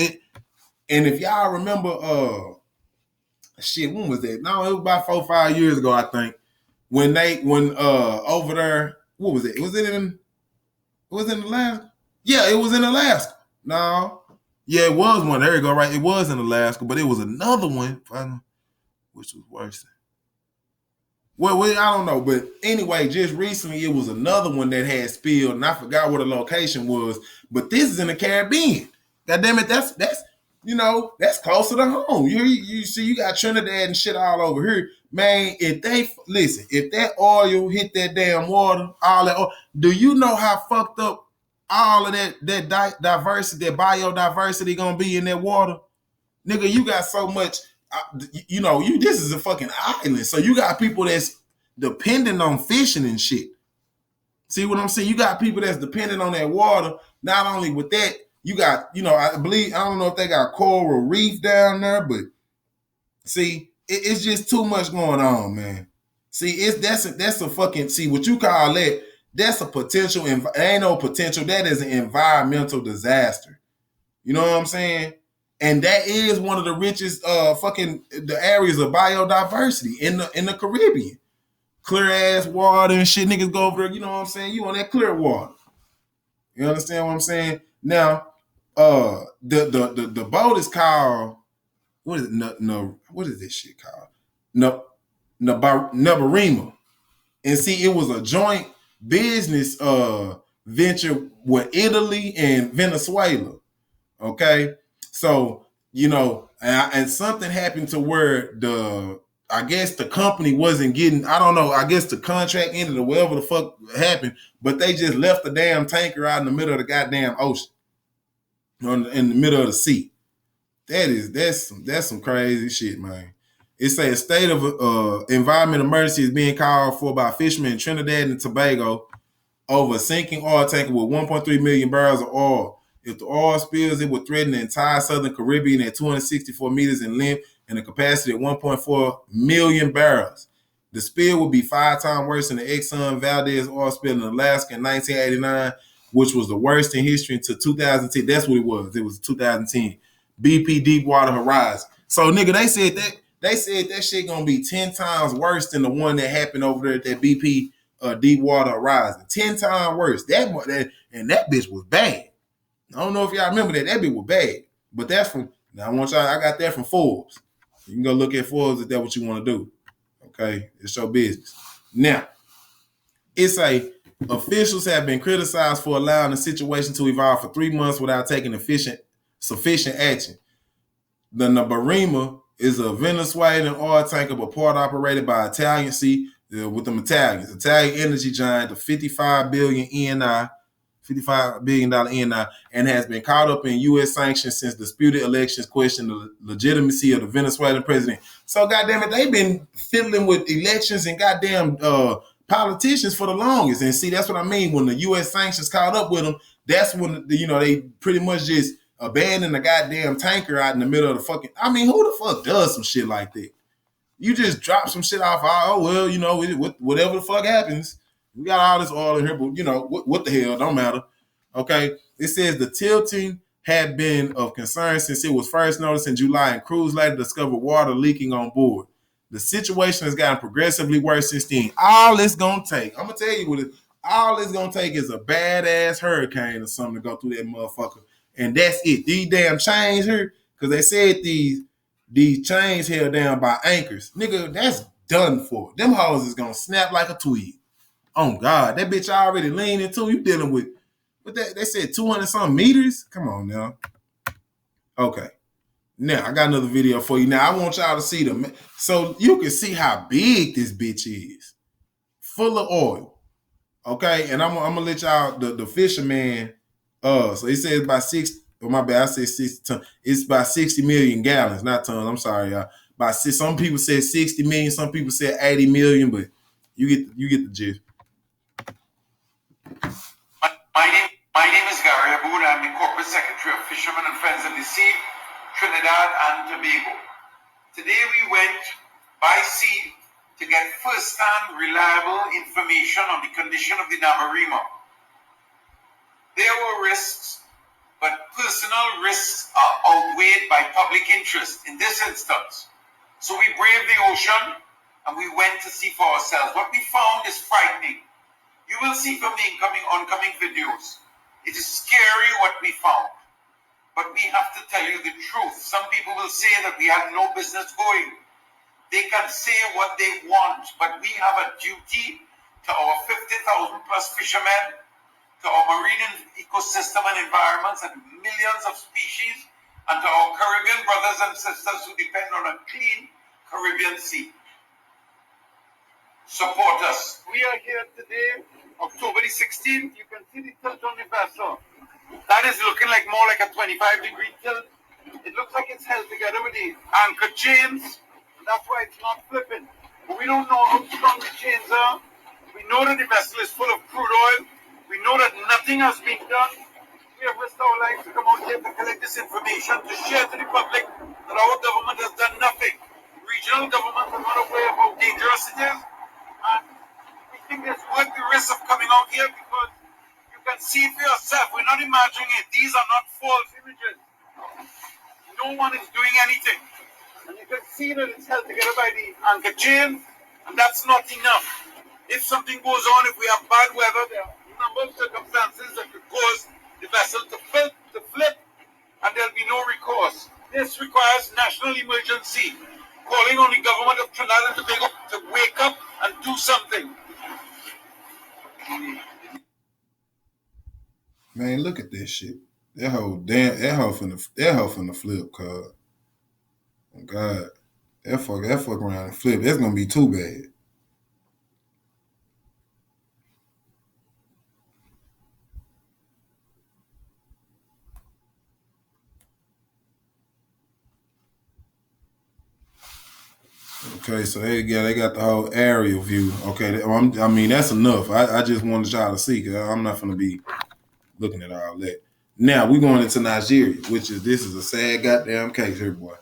And if y'all remember, when was that? No, it was about 4 or 5 years ago, I think. When over there, what was it? Was it in Alaska? Yeah, it was in Alaska. No. Yeah, it was one. There you go, right? It was in Alaska, but it was another one, which was worse. Well, I don't know, but anyway, just recently it was another one that had spilled, and I forgot what the location was. But this is in the Caribbean. God damn it, that's closer to home. You see, you got Trinidad and shit all over here, man. If that oil hit that damn water, all that oil, do you know how fucked up all of that diversity, that biodiversity gonna be in that water? Nigga, you got so much, this is a fucking island. So you got people that's dependent on fishing and shit. See what I'm saying? You got people that's dependent on that water. Not only with that, you got, I don't know if they got coral reef down there, but see, it's just too much going on, man. See, that's a fucking, see what you call that, that's a potential, ain't no potential, that is an environmental disaster. You know what I'm saying? And that is one of the richest the areas of biodiversity in the Caribbean. Clear ass water and shit, niggas go over there, you know what I'm saying? You on that clear water. You understand what I'm saying? Now, the boat is called, what is it? No, what is this shit called? Nabarima. And see, it was a joint business venture with Italy and Venezuela. Okay, so and something happened to where I guess the company wasn't getting, I don't know, I guess the contract ended or whatever the fuck happened, but they just left the damn tanker out in the middle of the goddamn ocean, in the middle of the sea. That's some crazy shit, man. It says a state of environment emergency is being called for by fishermen in Trinidad and Tobago over a sinking oil tanker with 1.3 million barrels of oil If the oil spills, it would threaten the entire southern Caribbean at 264 meters in length and a capacity of 1.4 million barrels. The spill would be 5 times worse than the Exxon Valdez oil spill in Alaska in 1989, which was the worst in history until 2010. That's what it was. It was 2010. BP Deepwater Horizon. So, nigga, they said that shit gonna be 10 times worse than the one that happened over there at that BP Deepwater Horizon. 10 times worse. And that bitch was bad. I don't know if y'all remember that. That bitch was bad. But that's from, now I got that from Forbes. You can go look at Forbes if that's what you want to do. Okay? It's your business. Now, it's officials have been criticized for allowing the situation to evolve for 3 months without taking sufficient action. The Nabarima is a Venezuelan oil tanker, but part operated by Italian with them Italians. Italian energy giant, the $55 billion ENI, and has been caught up in U.S. sanctions since disputed elections questioned the legitimacy of the Venezuelan president. So, goddamn it, they've been fiddling with elections and goddamn politicians for the longest. And see, that's what I mean. When the U.S. sanctions caught up with them, that's when, they pretty much just abandoned the goddamn tanker out in the middle of the fucking... I mean, who the fuck does some shit like that? You just drop some shit off, whatever the fuck happens. We got all this oil in here, but, what the hell? Don't matter. Okay? It says the tilting had been of concern since it was first noticed in July, and crews later discovered water leaking on board. The situation has gotten progressively worse since then. All it's going to take, I'm going to tell you all it's going to take is a badass hurricane or something to go through that motherfucker. And that's it. These damn chains here, because they said these chains held down by anchors. Nigga, that's done for. Them hoes is going to snap like a twig. Oh, God. That bitch already leaning too. You dealing with that? They said 200 something meters? Come on now. Okay. Now, I got another video for you. Now, I want y'all to see them so you can see how big this bitch is. Full of oil. Okay? And I'm going to let y'all, the fisherman, so he says by 6, oh, my bad, I said 60 tons. It's by 60 million gallons, not tons. I'm sorry, y'all. Some people said 60 million, some people said 80 million, but you get the gist. My name is Gary Aboud. I'm the Corporate Secretary of Fishermen and Friends of the Sea, Trinidad and Tobago. Today we went by sea to get first-hand reliable information on the condition of the Nabarima. There were risks, but personal risks are outweighed by public interest in this instance. So we braved the ocean and we went to see for ourselves. What we found is frightening. You will see from the oncoming videos. It is scary what we found. But we have to tell you the truth. Some people will say that we have no business going. They can say what they want, but we have a duty to our 50,000 plus fishermen, to our marine ecosystem and environments and millions of species, and to our Caribbean brothers and sisters who depend on a clean Caribbean Sea. Support us. We are here today, October the 16th. You can see the tilt on the vessel. That is looking more like a 25-degree tilt. It looks like it's held together with the anchor chains. That's why it's not flipping. But we don't know how strong the chains are. We know that the vessel is full of crude oil. We know that nothing has been done. We have risked our lives to come out here to collect this information, to share to the public that our government has done nothing. Regional governments are not aware of how dangerous it is. And we think it's worth the risk of coming out here because you can see for yourself. We're not imagining it. These are not false images. No one is doing anything. And you can see that it's held together by the anchor chain, and that's not enough. If something goes on, if we have bad weather, there are a number of circumstances that could cause the vessel to flip, and there'll be no recourse. This requires national emergency, calling on the government of Trinidad and Tobago to wake up and do something. Man, look at this shit. That hoe finna flip, cuz. Oh God. That fuck around and flip. That's gonna be too bad. Okay, so they got the whole aerial view. Okay, I mean that's enough. I just wanted y'all to see because I'm not gonna be looking at all that. Now we going into Nigeria, which is this is a sad goddamn case here, boy.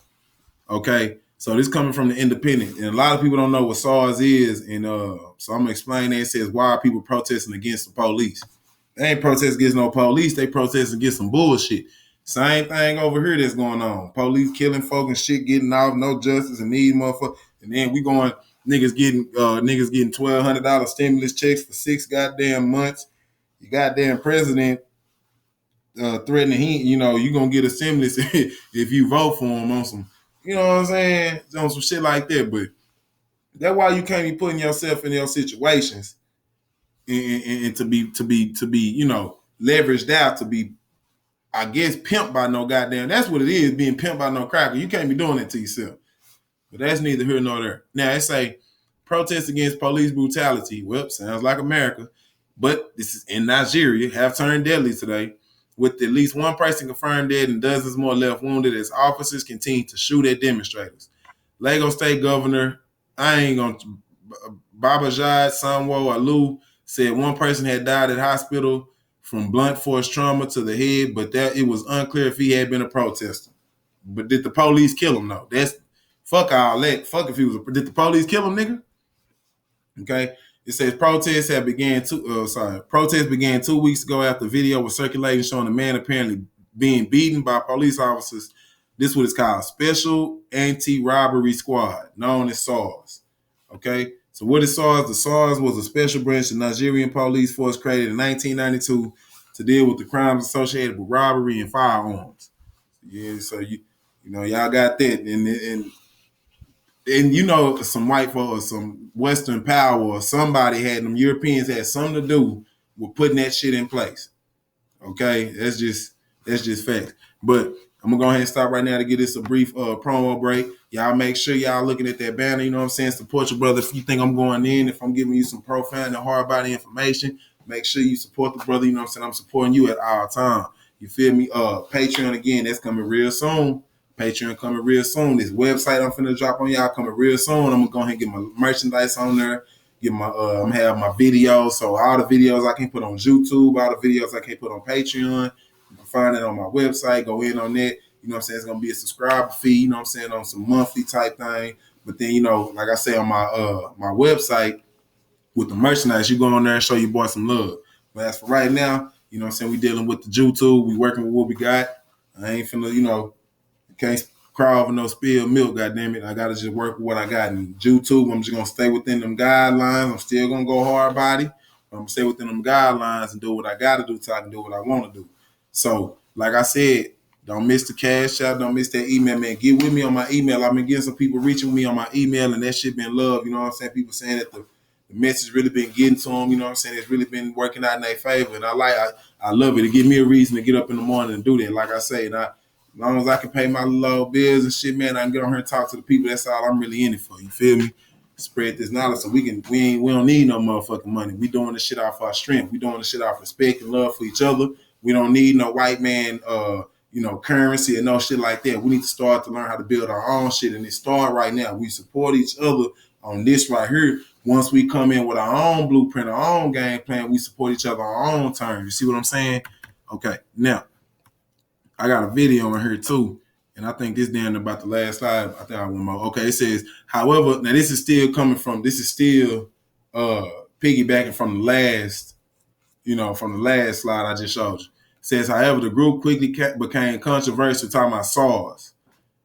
Okay, so this coming from the Independent, and a lot of people don't know what SARS is, and so I'm gonna explain that. It says why are people protesting against the police? They ain't protesting against no police. They protesting against some bullshit. Same thing over here that's going on. Police killing folk and shit, getting off, no justice, and these motherfuckers. And then we going niggas getting $1,200 stimulus checks for 6 goddamn months. You goddamn president threatening you gonna get a stimulus if you vote for him on some, you know what I'm saying, on some shit like that. But that's why you can't be putting yourself in those situations and to be leveraged out to be, I guess, pimped by no goddamn. That's what it is, being pimped by no cracker. You can't be doing it to yourself. But that's neither here nor there. Now it say protest against police brutality. Well, sounds like America, but this is in Nigeria. Have turned deadly today, with at least one person confirmed dead and dozens more left wounded as officers continue to shoot at demonstrators. Lagos State Governor, Babajide Sanwo-Olu said one person had died at hospital from blunt force trauma to the head, but that it was unclear if he had been a protester. But did the police kill him? No. That's fuck all that. Fuck if he was did the police kill him, nigga? Okay. It says protests began 2 weeks ago after video was circulating showing a man apparently being beaten by police officers. This is what it's called, Special Anti-Robbery Squad, known as SARS. Okay. So what is SARS? The SARS was a special branch of the Nigerian police force created in 1992 to deal with the crimes associated with robbery and firearms. Yeah, so y'all got that, and some white folk or some Western power or somebody had them Europeans had something to do with putting that shit in place. Okay, that's just facts. But I'm gonna go ahead and stop right now to give this a brief promo break. Y'all make sure y'all looking at that banner. You know what I'm saying? Support your brother. If you think I'm going in, if I'm giving you some profound and hard body information, make sure you support the brother. You know what I'm saying? I'm supporting you at all time. You feel me? Patreon again. That's coming real soon. Patreon coming real soon. This website I'm finna drop on y'all coming real soon. I'm gonna go ahead and get my merchandise on there. Get my I'm gonna have my videos. So all the videos I can put on YouTube, all the videos I can put on Patreon. You can find it on my website. Go in on that. You know what I'm saying? It's gonna be a subscriber fee, you know what I'm saying, on some monthly type thing. But then, like I say on my website with the merchandise, you go on there and show your boy some love. But as for right now, you know what I'm saying, we dealing with the YouTube. We working with what we got. I ain't finna, can't cry over no spilled milk, goddamn it. I gotta just work with what I got. And YouTube, I'm just gonna stay within them guidelines. I'm still gonna go hard body. But I'm gonna stay within them guidelines and do what I gotta do so I can do what I wanna do. So, like I said, don't miss the cash out. Don't miss that email, man. Get with me on my email. I've been getting some people reaching me on my email, and that shit been love. You know what I'm saying? People saying that the message really been getting to them. You know what I'm saying? It's really been working out in their favor, and I love it. It give me a reason to get up in the morning and do that. Like I say, and as long as I can pay my low bills and shit, man, I can get on here and talk to the people. That's all I'm really in it for. You feel me? Spread this knowledge so we don't need no motherfucking money. We doing this shit off our strength. We doing this shit off respect and love for each other. We don't need no white man currency and no shit like that. We need to start to learn how to build our own shit, and it start right now. We support each other on this right here. Once we come in with our own blueprint, our own game plan, we support each other on our own terms. You see what I'm saying? Okay, now I got a video in here too, and I think this damn about the last slide. I think I went more. Okay, it says, however, now this is still piggybacking from the last, from the last slide I just showed you. It says, however, the group quickly became controversial, talking about SARS.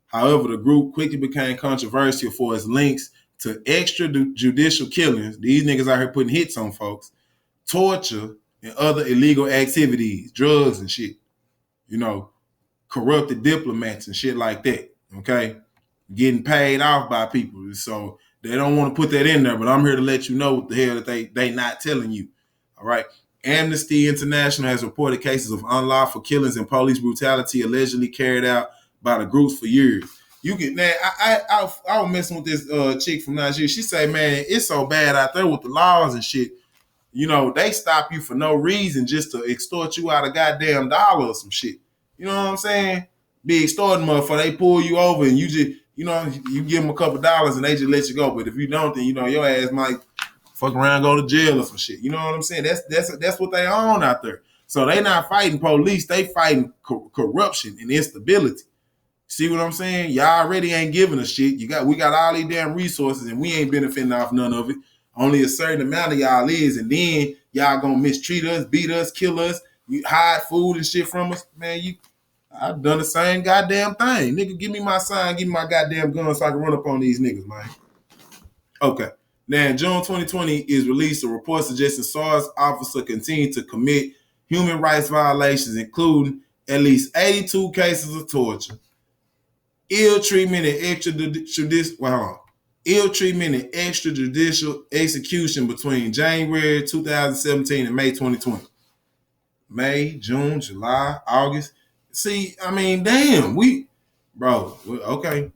However, the group quickly became controversial for its links to extrajudicial killings. These niggas out here putting hits on folks, torture, and other illegal activities, drugs and shit. Corrupted diplomats and shit like that. Okay, getting paid off by people. So they don't want to put that in there, but I'm here to let you know what the hell that they not telling you. All right. Amnesty International has reported cases of unlawful killings and police brutality allegedly carried out by the groups for years. I was messing with this chick from Nigeria. She say, man, it's so bad out there with the laws and shit. They stop you for no reason just to extort you out a goddamn dollar or some shit. You know what I'm saying? Be extorting motherfucker. They pull you over and you just, you give them a couple dollars and they just let you go. But if you don't, then your ass might fuck around, go to jail or some shit. You know what I'm saying? That's what they own out there. So they not fighting police, they fighting corruption and instability. See what I'm saying? Y'all already ain't giving a shit. We got all these damn resources and we ain't benefiting off none of it. Only a certain amount of y'all is, and then y'all gonna mistreat us, beat us, kill us, you hide food and shit from us. Man, I've done the same goddamn thing. Nigga, give me my sign, give me my goddamn gun so I can run up on these niggas, man. Okay. Now, in June 2020 is released a report suggesting SARS officer continued to commit human rights violations, including at least 82 cases of torture, ill treatment and extrajudicial execution between January 2017 and May 2020. May, June, July, August. See, I mean, damn, okay.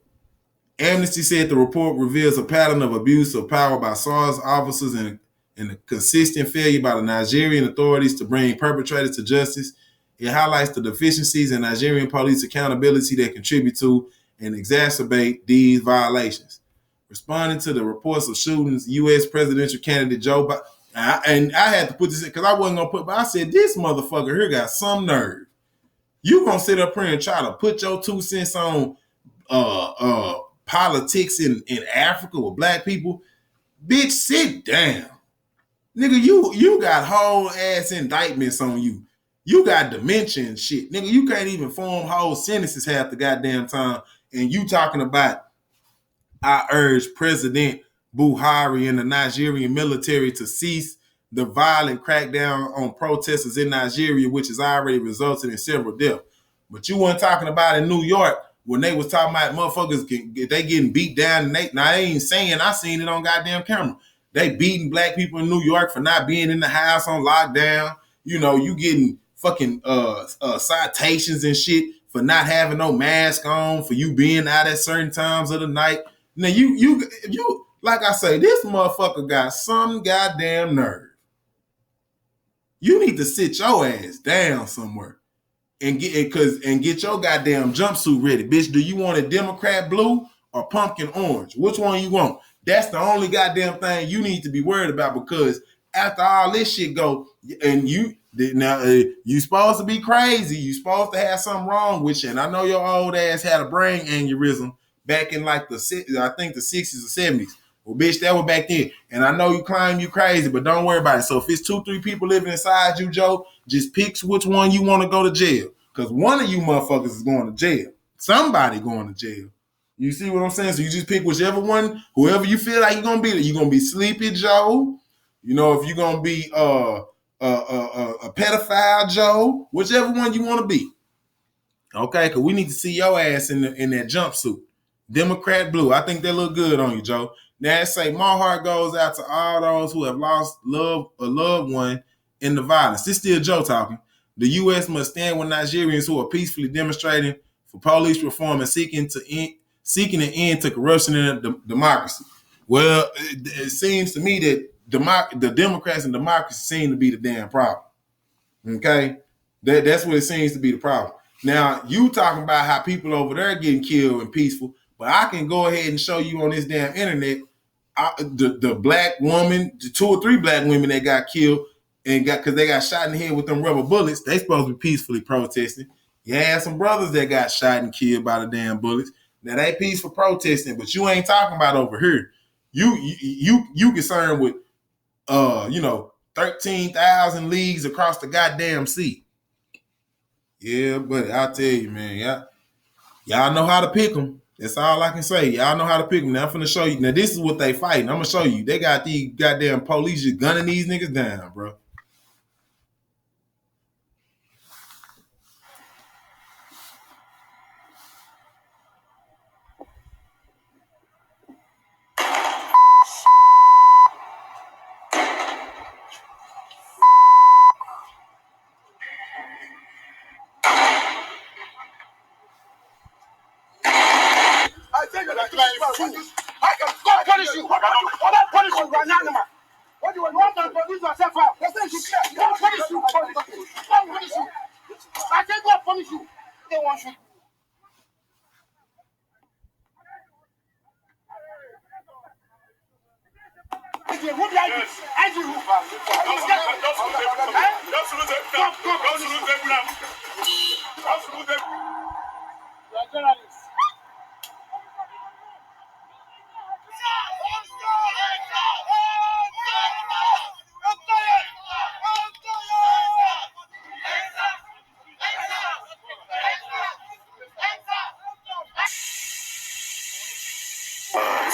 Amnesty said the report reveals a pattern of abuse of power by SARS officers and a consistent failure by the Nigerian authorities to bring perpetrators to justice. It highlights the deficiencies in Nigerian police accountability that contribute to and exacerbate these violations. Responding to the reports of shootings, U.S. presidential candidate Joe Biden, and I had to put this in because I wasn't going to put, but I said, this motherfucker here got some nerve. You going to sit up here and try to put your 2 cents on politics in Africa with black people? Bitch, sit down. Nigga, you got whole ass indictments on you. You got dementia and shit. Nigga, you can't even form whole sentences half the goddamn time. And you talking about, I urge President Buhari and the Nigerian military to cease the violent crackdown on protesters in Nigeria, which has already resulted in several deaths. But you weren't talking about in New York when they was talking about motherfuckers, they getting beat down. And they ain't saying, I seen it on goddamn camera. They beating black people in New York for not being in the house on lockdown. You know, you getting fucking citations and shit for not having no mask on, for you being out at certain times of the night. Now you like I say, this motherfucker got some goddamn nerve. You need to sit your ass down somewhere and get your goddamn jumpsuit ready, bitch. Do you want a Democrat blue or pumpkin orange? Which one you want? That's the only goddamn thing you need to be worried about, because after all this shit go, and you supposed to be crazy, you supposed to have something wrong with you. And I know your old ass had a brain aneurysm back in like the 60s or 70s. Well, bitch, that was back then. And I know you claim you crazy, but don't worry about it. So if it's 2-3 people living inside you, Joe, just pick which one you want to go to jail. Because one of you motherfuckers is going to jail. Somebody going to jail. You see what I'm saying? So you just pick whichever one, whoever you feel like you're going to be. You're going to be Sleepy Joe. You know, if you're going to be a pedophile Joe, whichever one you want to be. Okay, because we need to see your ass in that jumpsuit. Democrat blue. I think they look good on you, Joe. Now, say my heart goes out to all those who have lost a loved one in the violence. This is still Joe talking. The U.S. must stand with Nigerians who are peacefully demonstrating for police reform and seeking an end to corruption in democracy. Well, it seems to me that the Democrats and democracy seem to be the damn problem. Okay? That's what it seems to be the problem. Now, you talking about how people over there getting killed and peaceful, but I can go ahead and show you on this damn internet the black woman, the 2 or 3 black women that got killed and because they got shot in the head with them rubber bullets. They supposed to be peacefully protesting. You had some brothers that got shot and killed by the damn bullets. Now they peaceful protesting, but you ain't talking about over here. You concerned with 13,000 leagues across the goddamn sea. Yeah, but I'll tell you, man, y'all know how to pick them. That's all I can say. Y'all know how to pick them. Now I'm finna show you. Now this is what they fighting. I'm gonna show you. They got these goddamn police just gunning these niggas down, bro. I can go punish you. I'll punish you right now, man. What do you want to police yourself out? That's not you. I'll punish you. I'll punish you. I can't go punish you. They want you. Who did I do? I do.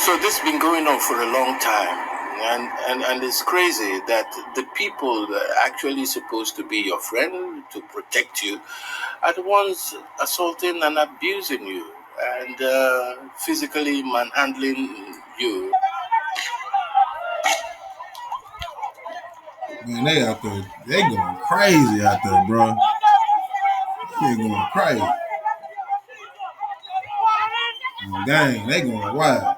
So this has been going on for a long time, and it's crazy that the people that are actually supposed to be your friend to protect you are the ones assaulting and abusing you and physically manhandling you. Man, they out there, they going crazy out there, bro. They going crazy. Dang, they going wild.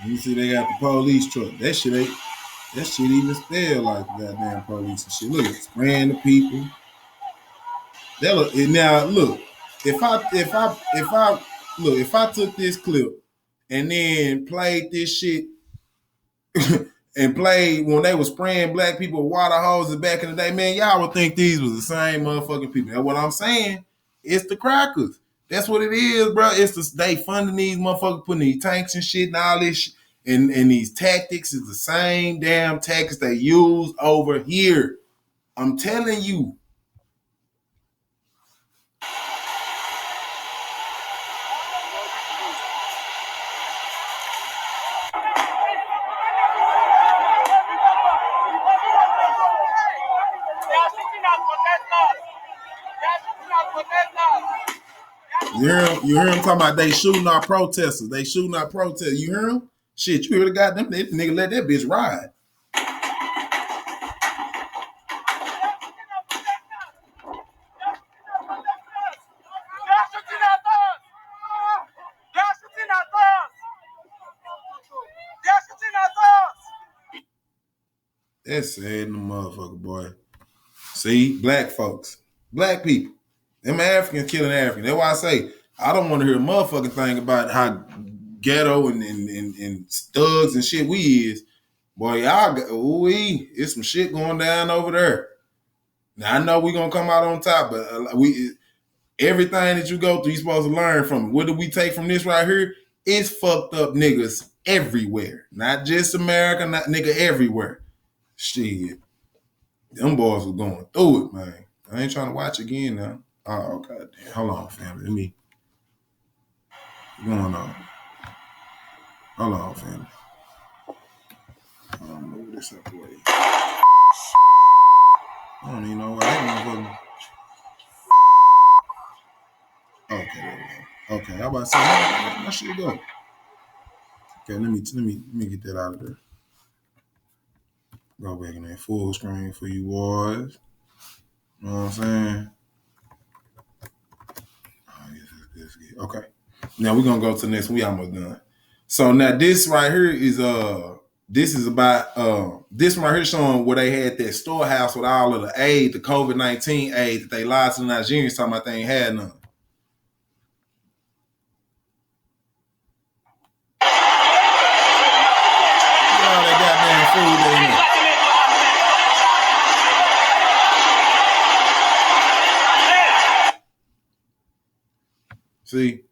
You see, they got the police truck. That shit even spelled like goddamn police and shit. Look, spraying the people. That look now. Look, if I took this clip and then played this shit and played when they was spraying black people with water hoses back in the day, man, y'all would think these was the same motherfucking people. That's what I'm saying. It's the crackers. That's what it is, bro. They funding these motherfuckers, putting these tanks and shit and all this shit. And these tactics is the same damn tactics they use over here. I'm telling you. You hear him talking about they shooting our protesters. They shooting our protesters. You hear him? Shit, you hear the goddamn nigga let that bitch ride. That's sad in the motherfucker, boy. See, black folks, black people, them Africans killing Africans. That's why I say I don't want to hear a motherfucking thing about how ghetto and thugs and shit we is. Boy, it's some shit going down over there. Now I know we gonna come out on top, but everything that you go through, you supposed to learn from it. What do we take from this right here? It's fucked up niggas everywhere, not just America, not nigga everywhere. Shit. Them boys was going through it, man. I ain't trying to watch again now. Oh, God damn. Hold on, family. What's going on? Hold on, family. I'll move this up the way. I don't even know where that motherfucker. Okay, there we go. Okay, how about to say my shit go? Okay, let me get that out of there. Go back in that full screen for you boys. You know what I'm saying? Oh, yes. Okay. Now we're gonna go to the next one. We almost done. So now this right here is this is about this right here showing where they had that storehouse with all of the aid, the COVID-19 aid that they lied to the Nigerians talking about they ain't had none. All that goddamn food they need. See?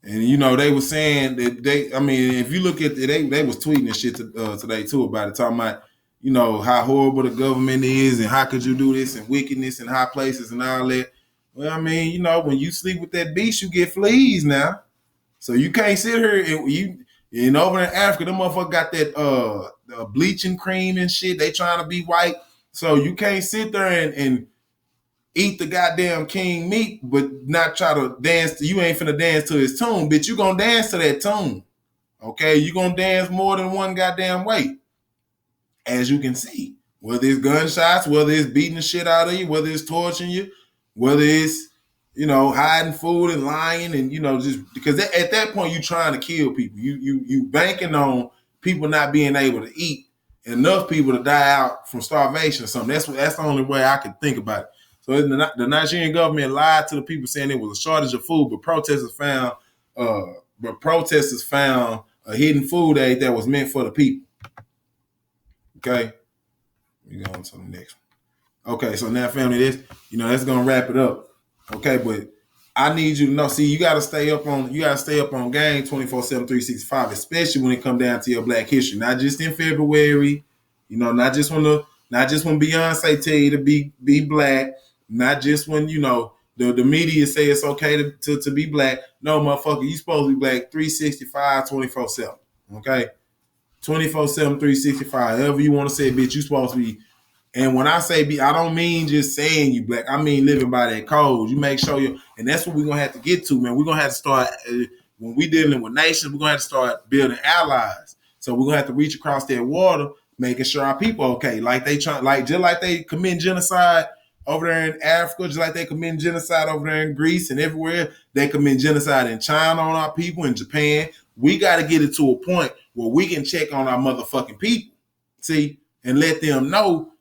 And you know, they were saying that if you look at it, they was tweeting and shit today too about it, talking about, you know, how horrible the government is and how could you do this and wickedness in high places and all that. Well, I mean, you know, when you sleep with that beast, you get fleas now. So you can't sit here and over in Africa, them motherfuckers got that bleaching cream and shit. They trying to be white. So you can't sit there and eat the goddamn king meat, but not try to dance. You ain't finna dance to his tune, bitch. You gonna dance to that tune. Okay? You gonna dance more than one goddamn way. As you can see. Whether it's gunshots, whether it's beating the shit out of you, whether it's torturing you, whether it's, hiding food and lying and, just because at that point you're trying to kill people. You banking on people not being able to eat, enough people to die out from starvation or something. That's the only way I can think about it. So the Nigerian government lied to the people saying there was a shortage of food, but protesters found a hidden food aid that was meant for the people. Okay, we go on to the next one. Okay, so now family, that's gonna wrap it up. Okay, but I need you to know. See, you gotta stay up on game 24/7, 365, especially when it come down to your Black history. Not just in February, not just when Beyonce tell you to be black, not just when the media say it's okay to be black. No, motherfucker, you supposed to be black 365, 24/7. Okay, 24/7, 365. However you want to say it, bitch, you supposed to be. And when I say be, I don't mean just saying you black. I mean living by that code. You make sure and that's what we're gonna have to get to, man. We're gonna have to start when we dealing with nations. We're gonna have to start building allies. So we're gonna have to reach across that water, making sure our people are okay. Like just like they commit genocide over there in Africa, just like they commit genocide over there in Greece and everywhere. They commit genocide in China on our people, in Japan. We got to get it to a point where we can check on our motherfucking people, see, and let them know.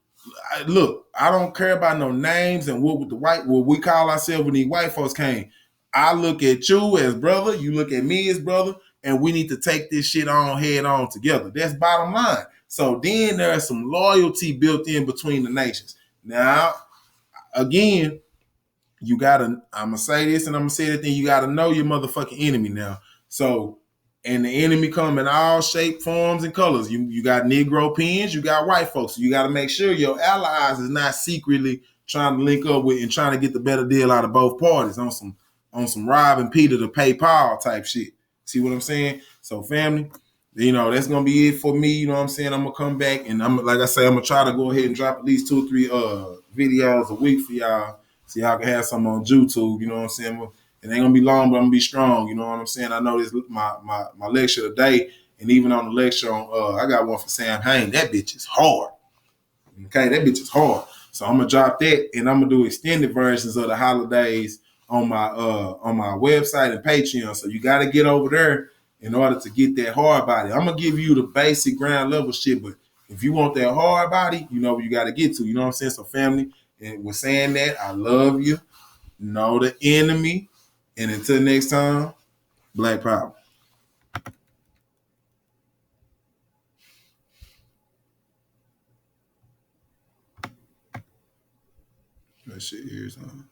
Look, I don't care about no names and what we call ourselves when these white folks came. I look at you as brother, you look at me as brother, and we need to take this shit on head on together. That's bottom line. So then there is some loyalty built in between the nations. Now, again, I'm gonna say this and I'm gonna say that thing. You gotta know your motherfucking enemy now. So, and the enemy come in all shape, forms, and colors. You got Negro pins, you got white folks. So you got to make sure your allies is not secretly trying to link up with and trying to get the better deal out of both parties on some Rob and Peter to pay Paul type shit. See what I'm saying? So family, that's gonna be it for me. You know what I'm saying? I'm gonna come back and I'm like I say, I'm gonna try to go ahead and drop at least 2 or 3 videos a week for y'all. So y'all can have some on YouTube, you know what I'm saying? It ain't gonna be long, but I'm gonna be strong, you know what I'm saying? I know this my lecture today, and even on the lecture on I got one for Sam Hain. That bitch is hard. Okay, that bitch is hard. So I'm gonna drop that and I'm gonna do extended versions of the holidays on my website and Patreon. So you gotta get over there in order to get that hard body. I'm gonna give you the basic ground level shit, but if you want that hard body, you know what you gotta get to. You know what I'm saying? So family, and with saying that, I love you. Know the enemy. And until next time, Black Power. That shit here is on.